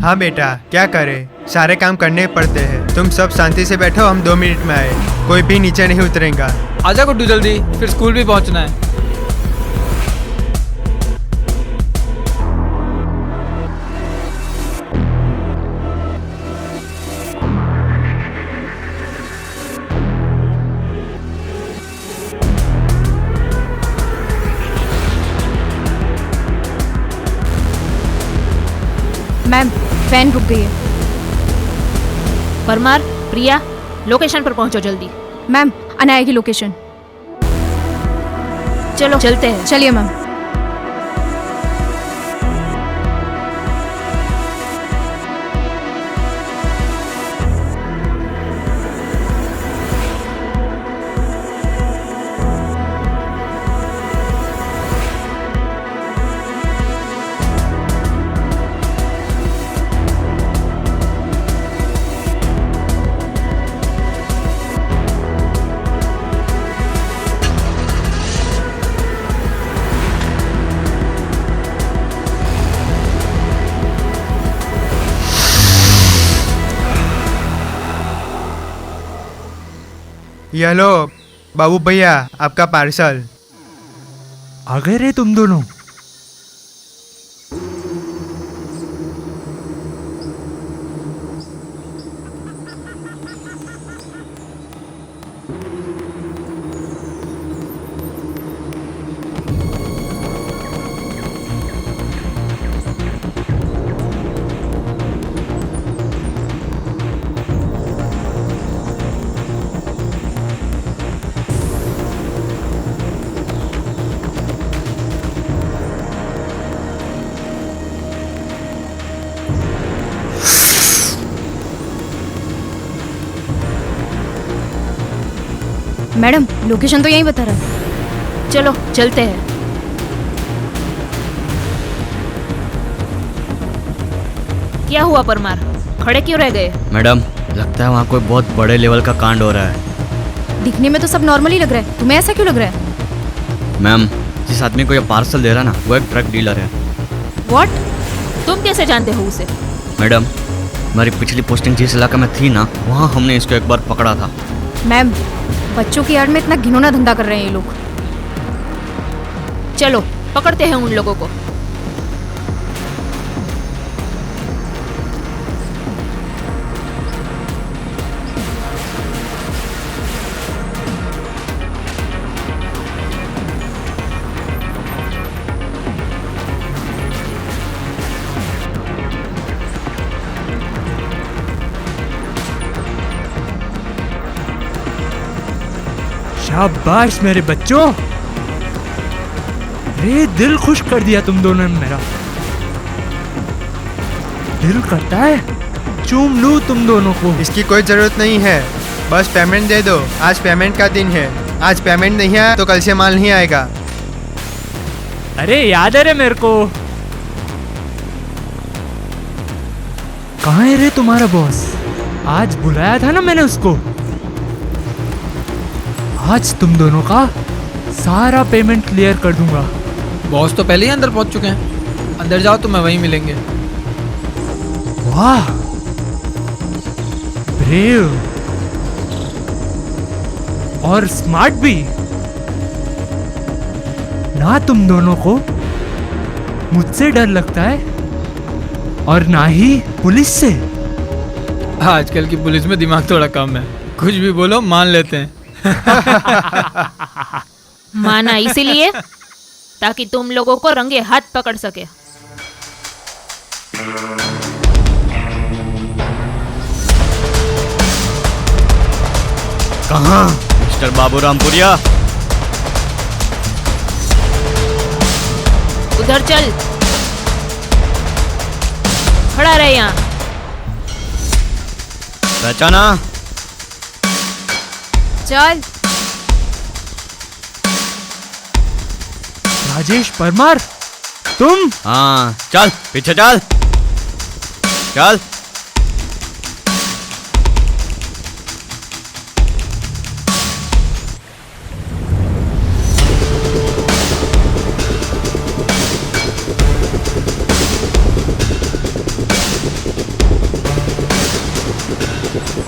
Speaker 16: हाँ बेटा, क्या करें, सारे काम करने पड़ते हैं। तुम सब शांति से बैठो, हम 2 मिनट में आए। कोई भी नीचे नहीं उतरेगा।
Speaker 20: आजा गुड्डू जल्दी, फिर स्कूल भी पहुंचना है।
Speaker 11: मैम, वैन रुक गई है।
Speaker 4: परमार, प्रिया, लोकेशन पर पहुंचो जल्दी।
Speaker 11: मैम,
Speaker 15: अनाया की लोकेशन।
Speaker 4: चलो चलते हैं।
Speaker 15: चलिए मैम।
Speaker 16: ये लो बाबू भैया, आपका पार्सल।
Speaker 5: आ गए रे तुम दोनों।
Speaker 15: मैडम लोकेशन तो यहीं बता रहा है।
Speaker 4: चलो चलते हैं। क्या हुआ परमार, खड़े क्यों रह गए?
Speaker 3: मैडम, लगता है वहाँ कोई बहुत बड़े लेवल का कांड हो रहा है।
Speaker 15: दिखने में तो सब नॉर्मल ही लग रहा है, तुम्हें ऐसा क्यों लग रहा है?
Speaker 3: मैम, जिस आदमी को ये पार्सल दे रहा है ना, वो एक ट्रक डीलर है।
Speaker 4: व्हाट? तुम कैसे जानते हो उसे?
Speaker 3: मैडम, हमारी पिछली पोस्टिंग जिस इलाके में थी ना, वहाँ हमने इसको एक बार पकड़ा था।
Speaker 15: मैम, बच्चों की यार में इतना घिनौना धंधा कर रहे हैं ये लोग।
Speaker 4: चलो पकड़ते हैं उन लोगों को।
Speaker 5: शाबाश मेरे बच्चों, रे दिल खुश कर दिया तुम दोनों ने मेरा। दिल करता है चूम लूं तुम दोनों को।
Speaker 16: इसकी कोई ज़रूरत नहीं है, बस पेमेंट दे दो। आज पेमेंट का दिन है, आज पेमेंट नहीं आया तो कल से माल नहीं आएगा।
Speaker 5: अरे याद है रे मेरे को। कहाँ है रे तुम्हारा बॉस? आज बुलाया था ना मैंने उसको। आज तुम दोनों का सारा पेमेंट क्लियर कर दूंगा।
Speaker 20: बॉस तो पहले ही अंदर पहुंच चुके हैं, अंदर जाओ तो मैं वहीं मिलेंगे।
Speaker 5: वाह, ब्रेव और स्मार्ट भी। ना तुम दोनों को मुझसे डर लगता है और ना ही पुलिस से।
Speaker 20: आजकल की पुलिस में दिमाग थोड़ा कम है, कुछ भी बोलो मान लेते हैं।
Speaker 4: माना इसीलिए ताकि तुम लोगों को रंगे हाथ पकड़ सके।
Speaker 3: कहाँ मिस्टर बाबू रामपुरिया?
Speaker 4: उधर चल, खड़ा रहे यहाँ।
Speaker 3: पहचाना?
Speaker 15: चल।
Speaker 5: राजेश परमार, तुम?
Speaker 3: हाँ, चल पीछे चल, चल।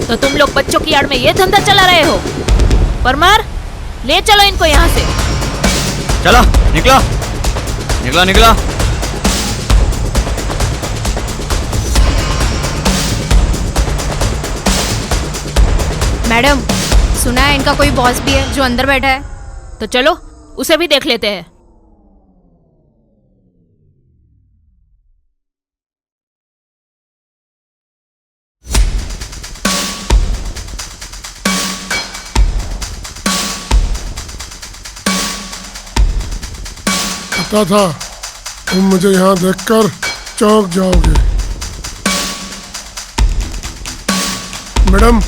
Speaker 4: तो तुम लोग बच्चों की आड़ में ये धंधा चला रहे हो? परमार, ले चलो इनको यहाँ से।
Speaker 3: चलो निकलो, निकलो निकलो।
Speaker 15: मैडम, सुना है इनका कोई बॉस भी है जो अंदर बैठा है।
Speaker 4: तो चलो उसे भी देख लेते हैं।
Speaker 19: पता था तुम मुझे यहाँ देखकर चौंक जाओगे। मैडम।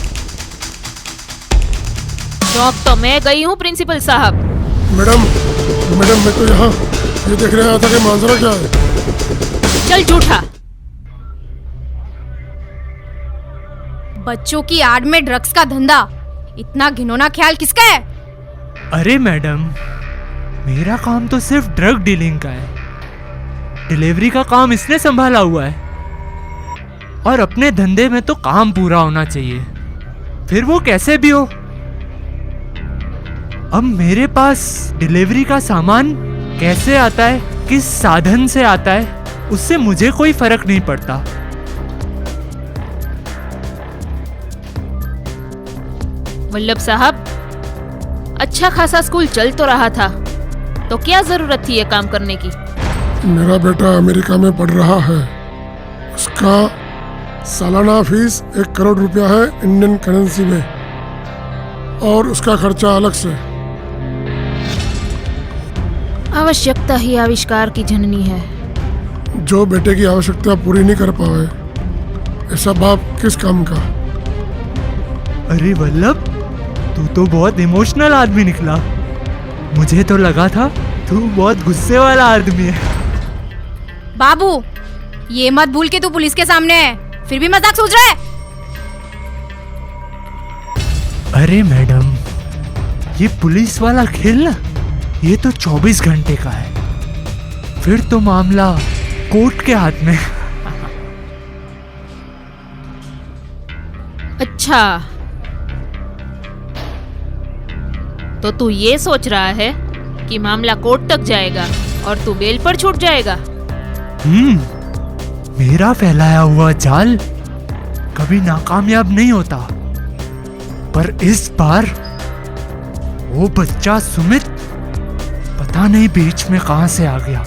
Speaker 4: चौक तो मैं गई हूँ प्रिंसिपल साहब।
Speaker 19: मैडम मैं तो यहाँ ये देखने आया था कि मांजरा क्या है।
Speaker 4: चल झूठा।
Speaker 11: बच्चों की आड़ में ड्रग्स का धंधा, इतना घिनौना ख्याल किसका है?
Speaker 5: अरे मैडम, मेरा काम तो सिर्फ ड्रग डीलिंग का है। डिलीवरी का काम इसने संभाला हुआ है। और अपने धंधे में तो काम पूरा होना चाहिए, फिर वो कैसे भी हो। अब मेरे पास डिलीवरी का सामान कैसे आता है, किस साधन से आता है, उससे मुझे कोई फर्क नहीं पड़ता।
Speaker 4: वल्लभ साहब, अच्छा खासा स्कूल चल तो रहा था, तो क्या जरूरत थी ये काम करने की?
Speaker 19: मेरा बेटा अमेरिका में पढ़ रहा है, उसका सालाना फीस 1 करोड़ रुपया है इंडियन करेंसी में, और उसका खर्चा अलग से।
Speaker 4: आवश्यकता ही आविष्कार की जननी है।
Speaker 19: जो बेटे की आवश्यकता पूरी नहीं कर पाए, ऐसा बाप किस काम का।
Speaker 5: अरे वल्लभ, तू तो बहुत इमोशनल आदमी निकला। मुझे तो लगा था तू बहुत गुस्से वाला आदमी है।
Speaker 11: बाबू, ये मत भूल के तू पुलिस के सामने है, फिर भी मजाक सोच रहा है?
Speaker 5: अरे मैडम, ये पुलिस वाला खेल ना, ये तो 24 घंटे का है, फिर तो मामला कोर्ट के हाथ में।
Speaker 4: अच्छा, तो तू ये सोच रहा है कि मामला कोर्ट तक जाएगा और तू बेल पर छूट जाएगा?
Speaker 5: मेरा फैलाया हुआ जाल कभी नाकामयाब नहीं होता, पर इस बार वो बच्चा सुमित पता नहीं बीच में कहां से आ गया।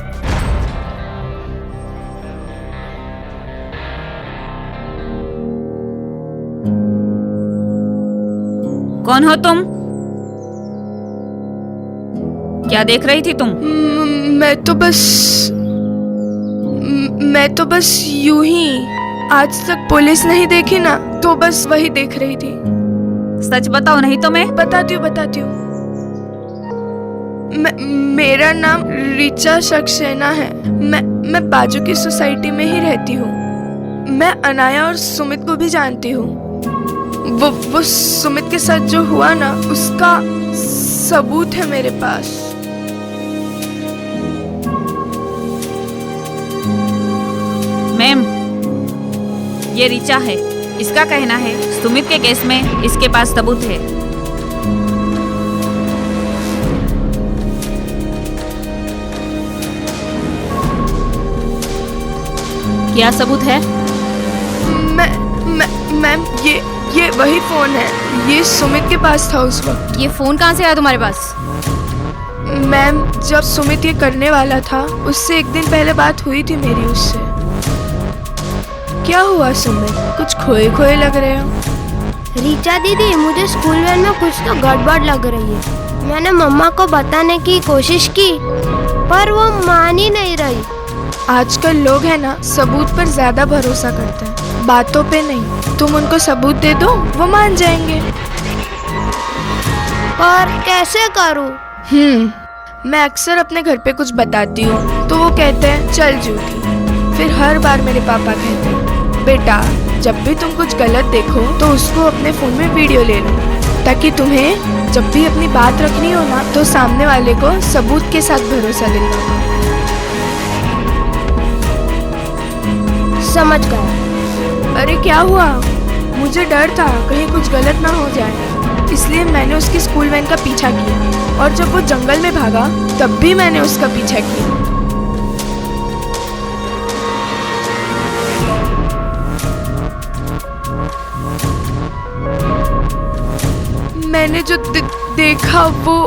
Speaker 11: कौन हो तुम? क्या देख रही थी तुम?
Speaker 6: मैं तो बस यूं ही, आज तक पुलिस नहीं देखी ना, तो बस वही देख रही थी।
Speaker 11: सच बताओ, नहीं तो मैं
Speaker 6: बताती हूँ। मेरा नाम ऋचा सक्सेना है। मैं बाजू की सोसाइटी में ही रहती हूँ। मैं अनाया और सुमित को भी जानती हूँ। वो सुमित के साथ जो हुआ ना, उसका सबूत है मेरे पास।
Speaker 11: मैम, ये ऋचा है। इसका कहना है सुमित के केस में इसके पास सबूत है।
Speaker 4: क्या सबूत है?
Speaker 6: मैम, ये वही फोन है, ये सुमित के पास था उस वक्त।
Speaker 11: ये फोन कहाँ से आया तुम्हारे पास?
Speaker 6: मैम, जब सुमित ये करने वाला था, उससे 1 दिन पहले बात हुई थी मेरी उससे। क्या हुआ सुमित, कुछ खोए खोए लग रहे हो?
Speaker 21: रीचा दीदी, मुझे स्कूल वैन में कुछ तो गड़बड़ लग रही है। मैंने मम्मा को बताने की कोशिश की, पर वो मान ही नहीं रही।
Speaker 6: आजकल लोग है ना, सबूत पर ज्यादा भरोसा करते हैं, बातों पे नहीं। तुम उनको सबूत दे दो, वो मान जाएंगे।
Speaker 21: पर कैसे करूं?
Speaker 6: मैं अक्सर अपने घर पे कुछ बताती हूँ, तो वो कहते हैं चल झूठी। फिर हर बार मेरे पापा कहते हैं, बेटा जब भी तुम कुछ गलत देखो तो उसको अपने फोन में वीडियो ले लो, ताकि तुम्हें जब भी अपनी बात रखनी हो ना, तो सामने वाले को सबूत के साथ भरोसा दिलाओ।
Speaker 21: समझ गया।
Speaker 6: अरे क्या हुआ? मुझे डर था कहीं कुछ गलत ना हो जाए, इसलिए मैंने उसकी स्कूल वैन का पीछा किया, और जब वो जंगल में भागा तब भी मैंने उसका पीछा किया। मैंने जो देखा वो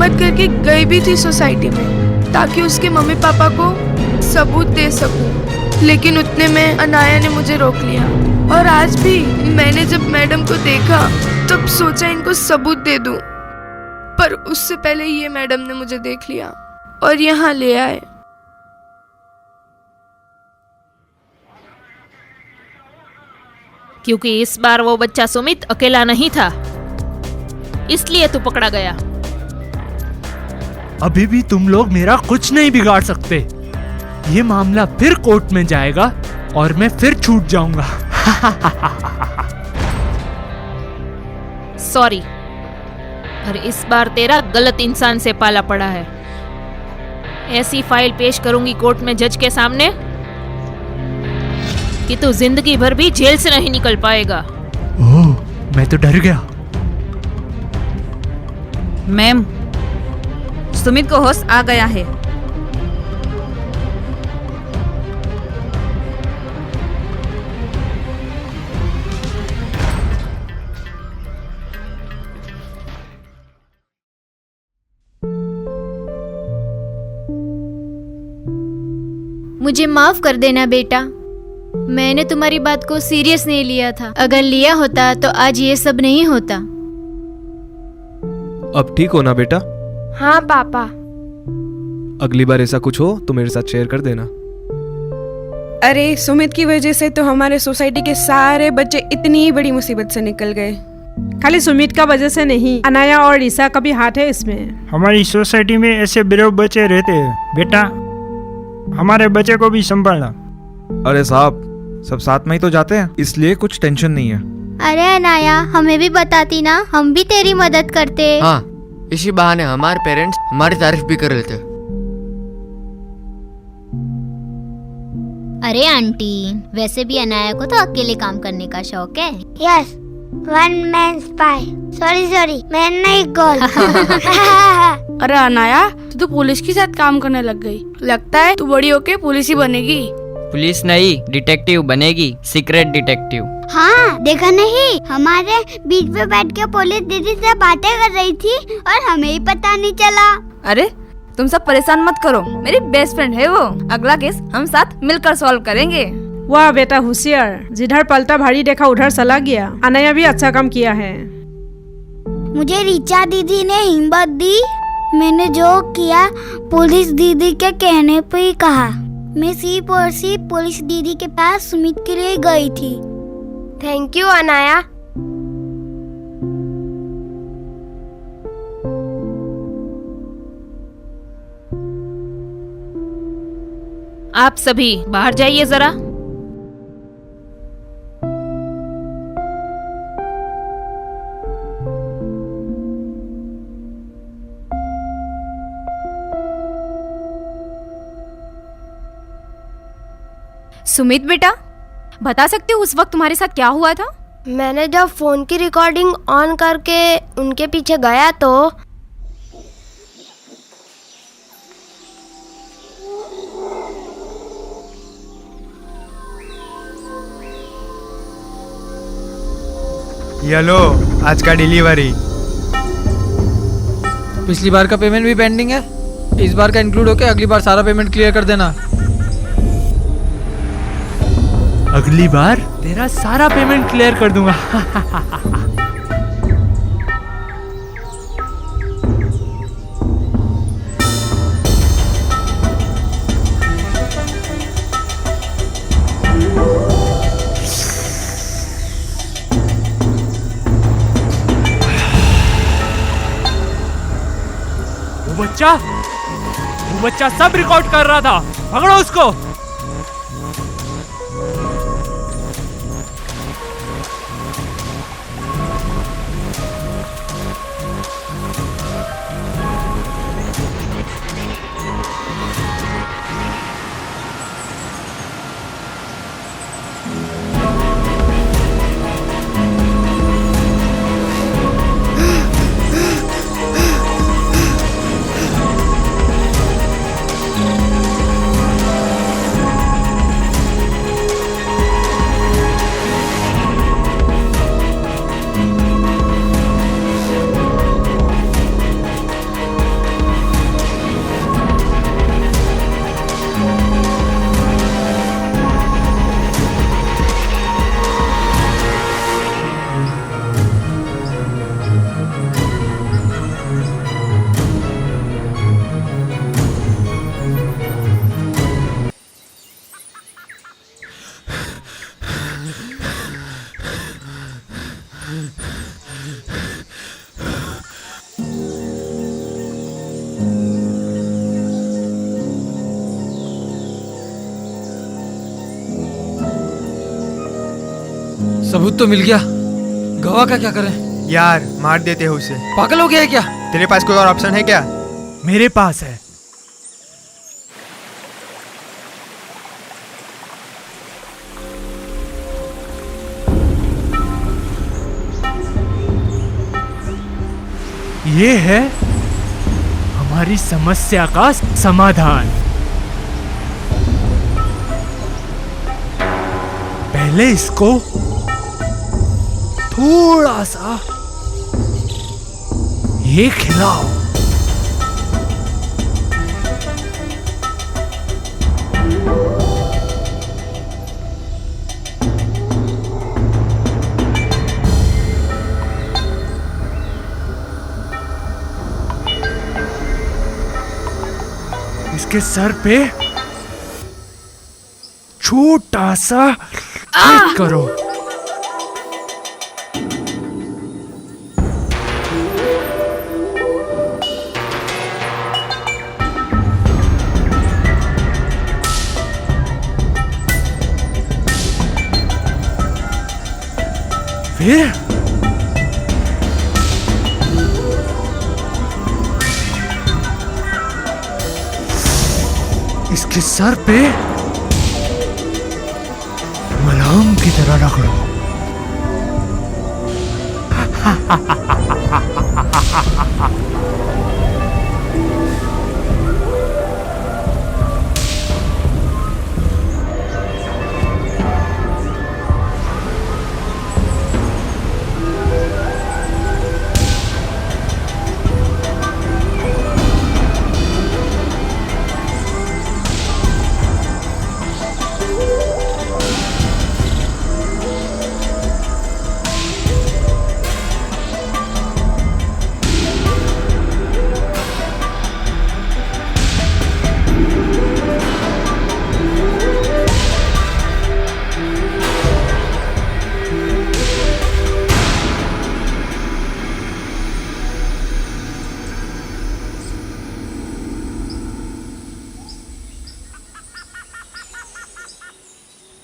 Speaker 6: हिम्मत करके गई भी थी सोसाइटी में ताकि उसके मम्मी पापा को सबूत दे सकूं। लेकिन उतने में अनाया ने मुझे रोक लिया और आज भी मैंने जब मैडम को देखा तब सोचा इनको सबूत दे दूं, पर उससे पहले ये मैडम ने मुझे देख लिया और यहाँ ले आए।
Speaker 4: क्योंकि इस बार वो बच्चा सुमित अकेला नहीं था, इसलिए तू पकड़ा गया।
Speaker 5: अभी भी तुम लोग मेरा कुछ नहीं बिगाड़ सकते। ये मामला फिर कोर्ट में जाएगा और मैं फिर छूट जाऊंगा।
Speaker 4: सॉरी, पर इस बार तेरा गलत इंसान से पाला पड़ा है। ऐसी फाइल पेश करूंगी कोर्ट में जज के सामने कि तू जिंदगी भर भी जेल से नहीं निकल पाएगा।
Speaker 5: ओह, मैं तो डर गया।
Speaker 11: मैम, सुमित को होश आ गया है।
Speaker 9: मुझे माफ कर देना बेटा, मैंने तुम्हारी बात को सीरियस नहीं लिया था। अगर लिया होता तो आज ये सब नहीं होता।
Speaker 13: अब ठीक हो ना बेटा?
Speaker 21: हाँ पापा।
Speaker 13: अगली बार ऐसा कुछ हो तो मेरे साथ शेयर कर देना।
Speaker 12: अरे सुमित की वजह से तो हमारे सोसाइटी के सारे बच्चे इतनी बड़ी मुसीबत से निकल गए।
Speaker 15: खाली सुमित का वजह से नहीं, अनाया और ईसा का भी हाथ है इसमें।
Speaker 14: हमारी सोसाइटी में ऐसे ब्रेव बच्चे रहते हैं बेटा, हमारे बच्चे को भी संभालना।
Speaker 13: अरे साहब, सब साथ में ही तो जाते हैं, इसलिए कुछ टेंशन नहीं है।
Speaker 7: अरे अनाया, हमें भी बताती ना, हम भी तेरी मदद करते।
Speaker 8: हाँ, इसी बहाने हमारे पेरेंट्स हमारी तारीफ भी कर लेते।
Speaker 7: अरे आंटी, वैसे भी अनाया को तो अकेले काम करने का शौक है। Yes, one man spy. Sorry, मैं नहीं गोल।
Speaker 1: अरे अनाया, तू तो पुलिस के साथ काम करने लग गई। लगता है तू बड़ी होके पुलिस ही बनेगी।
Speaker 10: पुलिस नहीं, डिटेक्टिव बनेगी, सीक्रेट डिटेक्टिव।
Speaker 7: हाँ, देखा नहीं, हमारे बीच में बैठ के पुलिस दीदी से बातें कर रही थी और हमें ही पता नहीं चला।
Speaker 11: अरे तुम सब परेशान मत करो, मेरी बेस्ट फ्रेंड है वो। अगला केस हम साथ मिलकर सॉल्व करेंगे।
Speaker 15: वाह बेटा होशियार, जिधर पलटा भारी देखा उधर चला गया। अनाया भी अच्छा काम किया है।
Speaker 7: मुझे रीचा दीदी ने हिम्मत दी। मैंने जो किया पुलिस दीदी के कहने पे ही कहा। मैं सिर्फ और सिर्फ पुलिस दीदी के पास सुमित के लिए गई थी।
Speaker 21: Thank you Anaya.
Speaker 4: आप सभी बाहर जाइए जरा।
Speaker 11: सुमित बेटा, बता सकते हो उस वक्त तुम्हारे साथ क्या हुआ था?
Speaker 21: मैंने जब फोन की रिकॉर्डिंग ऑन करके उनके पीछे गया तो
Speaker 16: ये लो आज का डिलीवरी।
Speaker 20: पिछली बार का पेमेंट भी पेंडिंग है, इस बार का इंक्लूड होके अगली बार सारा पेमेंट क्लियर कर देना।
Speaker 5: अगली बार तेरा सारा पेमेंट क्लियर कर दूंगा। वो बच्चा सब रिकॉर्ड कर रहा था, पकड़ो उसको।
Speaker 20: सबूत तो मिल गया, गवाह का क्या करें?
Speaker 16: यार मार देते हो उसे।
Speaker 20: पागल हो गया है क्या?
Speaker 16: तेरे पास कोई और ऑप्शन है क्या?
Speaker 5: मेरे पास है। ये है हमारी समस्या का समाधान। पहले इसको थोड़ा सा ये खिलाओ। इसके सर पे छोटा सा हिट करो। फिर इसके सर पे मलहम की तरह रगड़ो।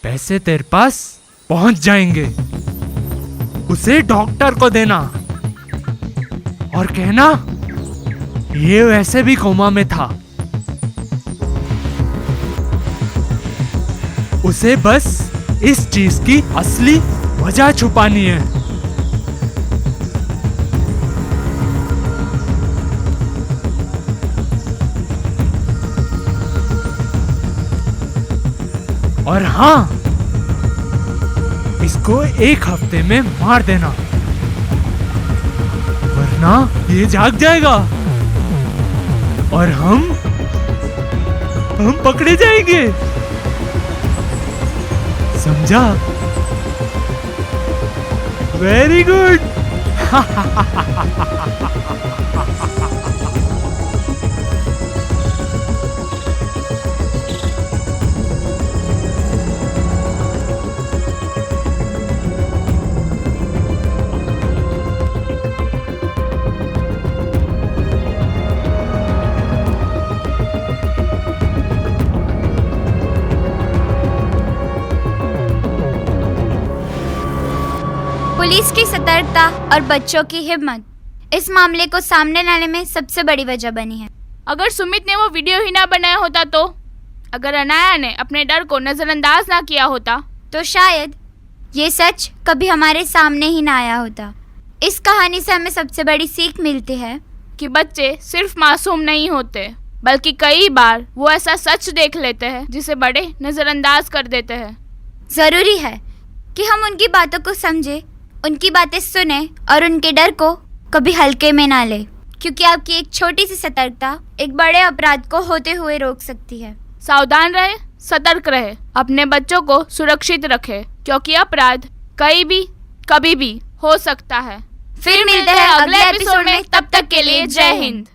Speaker 5: पैसे तेरे पास पहुंच जाएंगे। उसे डॉक्टर को देना और कहना ये वैसे भी कोमा में था, उसे बस इस चीज की असली वजह छुपानी है। और हाँ, इसको 1 हफ्ते में मार देना, वरना ये जाग जाएगा और हम पकड़े जाएंगे। समझा? Very good.
Speaker 2: पुलिस की सतर्कता और बच्चों की हिम्मत इस मामले को सामने लाने में सबसे बड़ी वजह बनी है।
Speaker 1: अगर सुमित ने वो वीडियो ही ना बनाया होता तो, अगर अनाया ने अपने डर को नजरअंदाज ना किया होता
Speaker 2: तो शायद ये सच कभी हमारे सामने ही ना आया होता। इस कहानी से हमें सबसे बड़ी सीख मिलती है
Speaker 1: कि बच्चे सिर्फ मासूम नहीं होते, बल्कि कई बार वो ऐसा सच देख लेते हैं जिसे बड़े नजरअंदाज कर देते हैं।
Speaker 2: जरूरी है कि हम उनकी बातों को समझे, उनकी बातें सुने और उनके डर को कभी हल्के में ना ले, क्योंकि आपकी एक छोटी सी सतर्कता एक बड़े अपराध को होते हुए रोक सकती है।
Speaker 1: सावधान रहे, सतर्क रहे, अपने बच्चों को सुरक्षित रखे, क्योंकि अपराध कहीं भी कभी भी हो सकता है।
Speaker 2: फिर मिलते हैं अगले एपिसोड में, तब तक के लिए जय हिंद।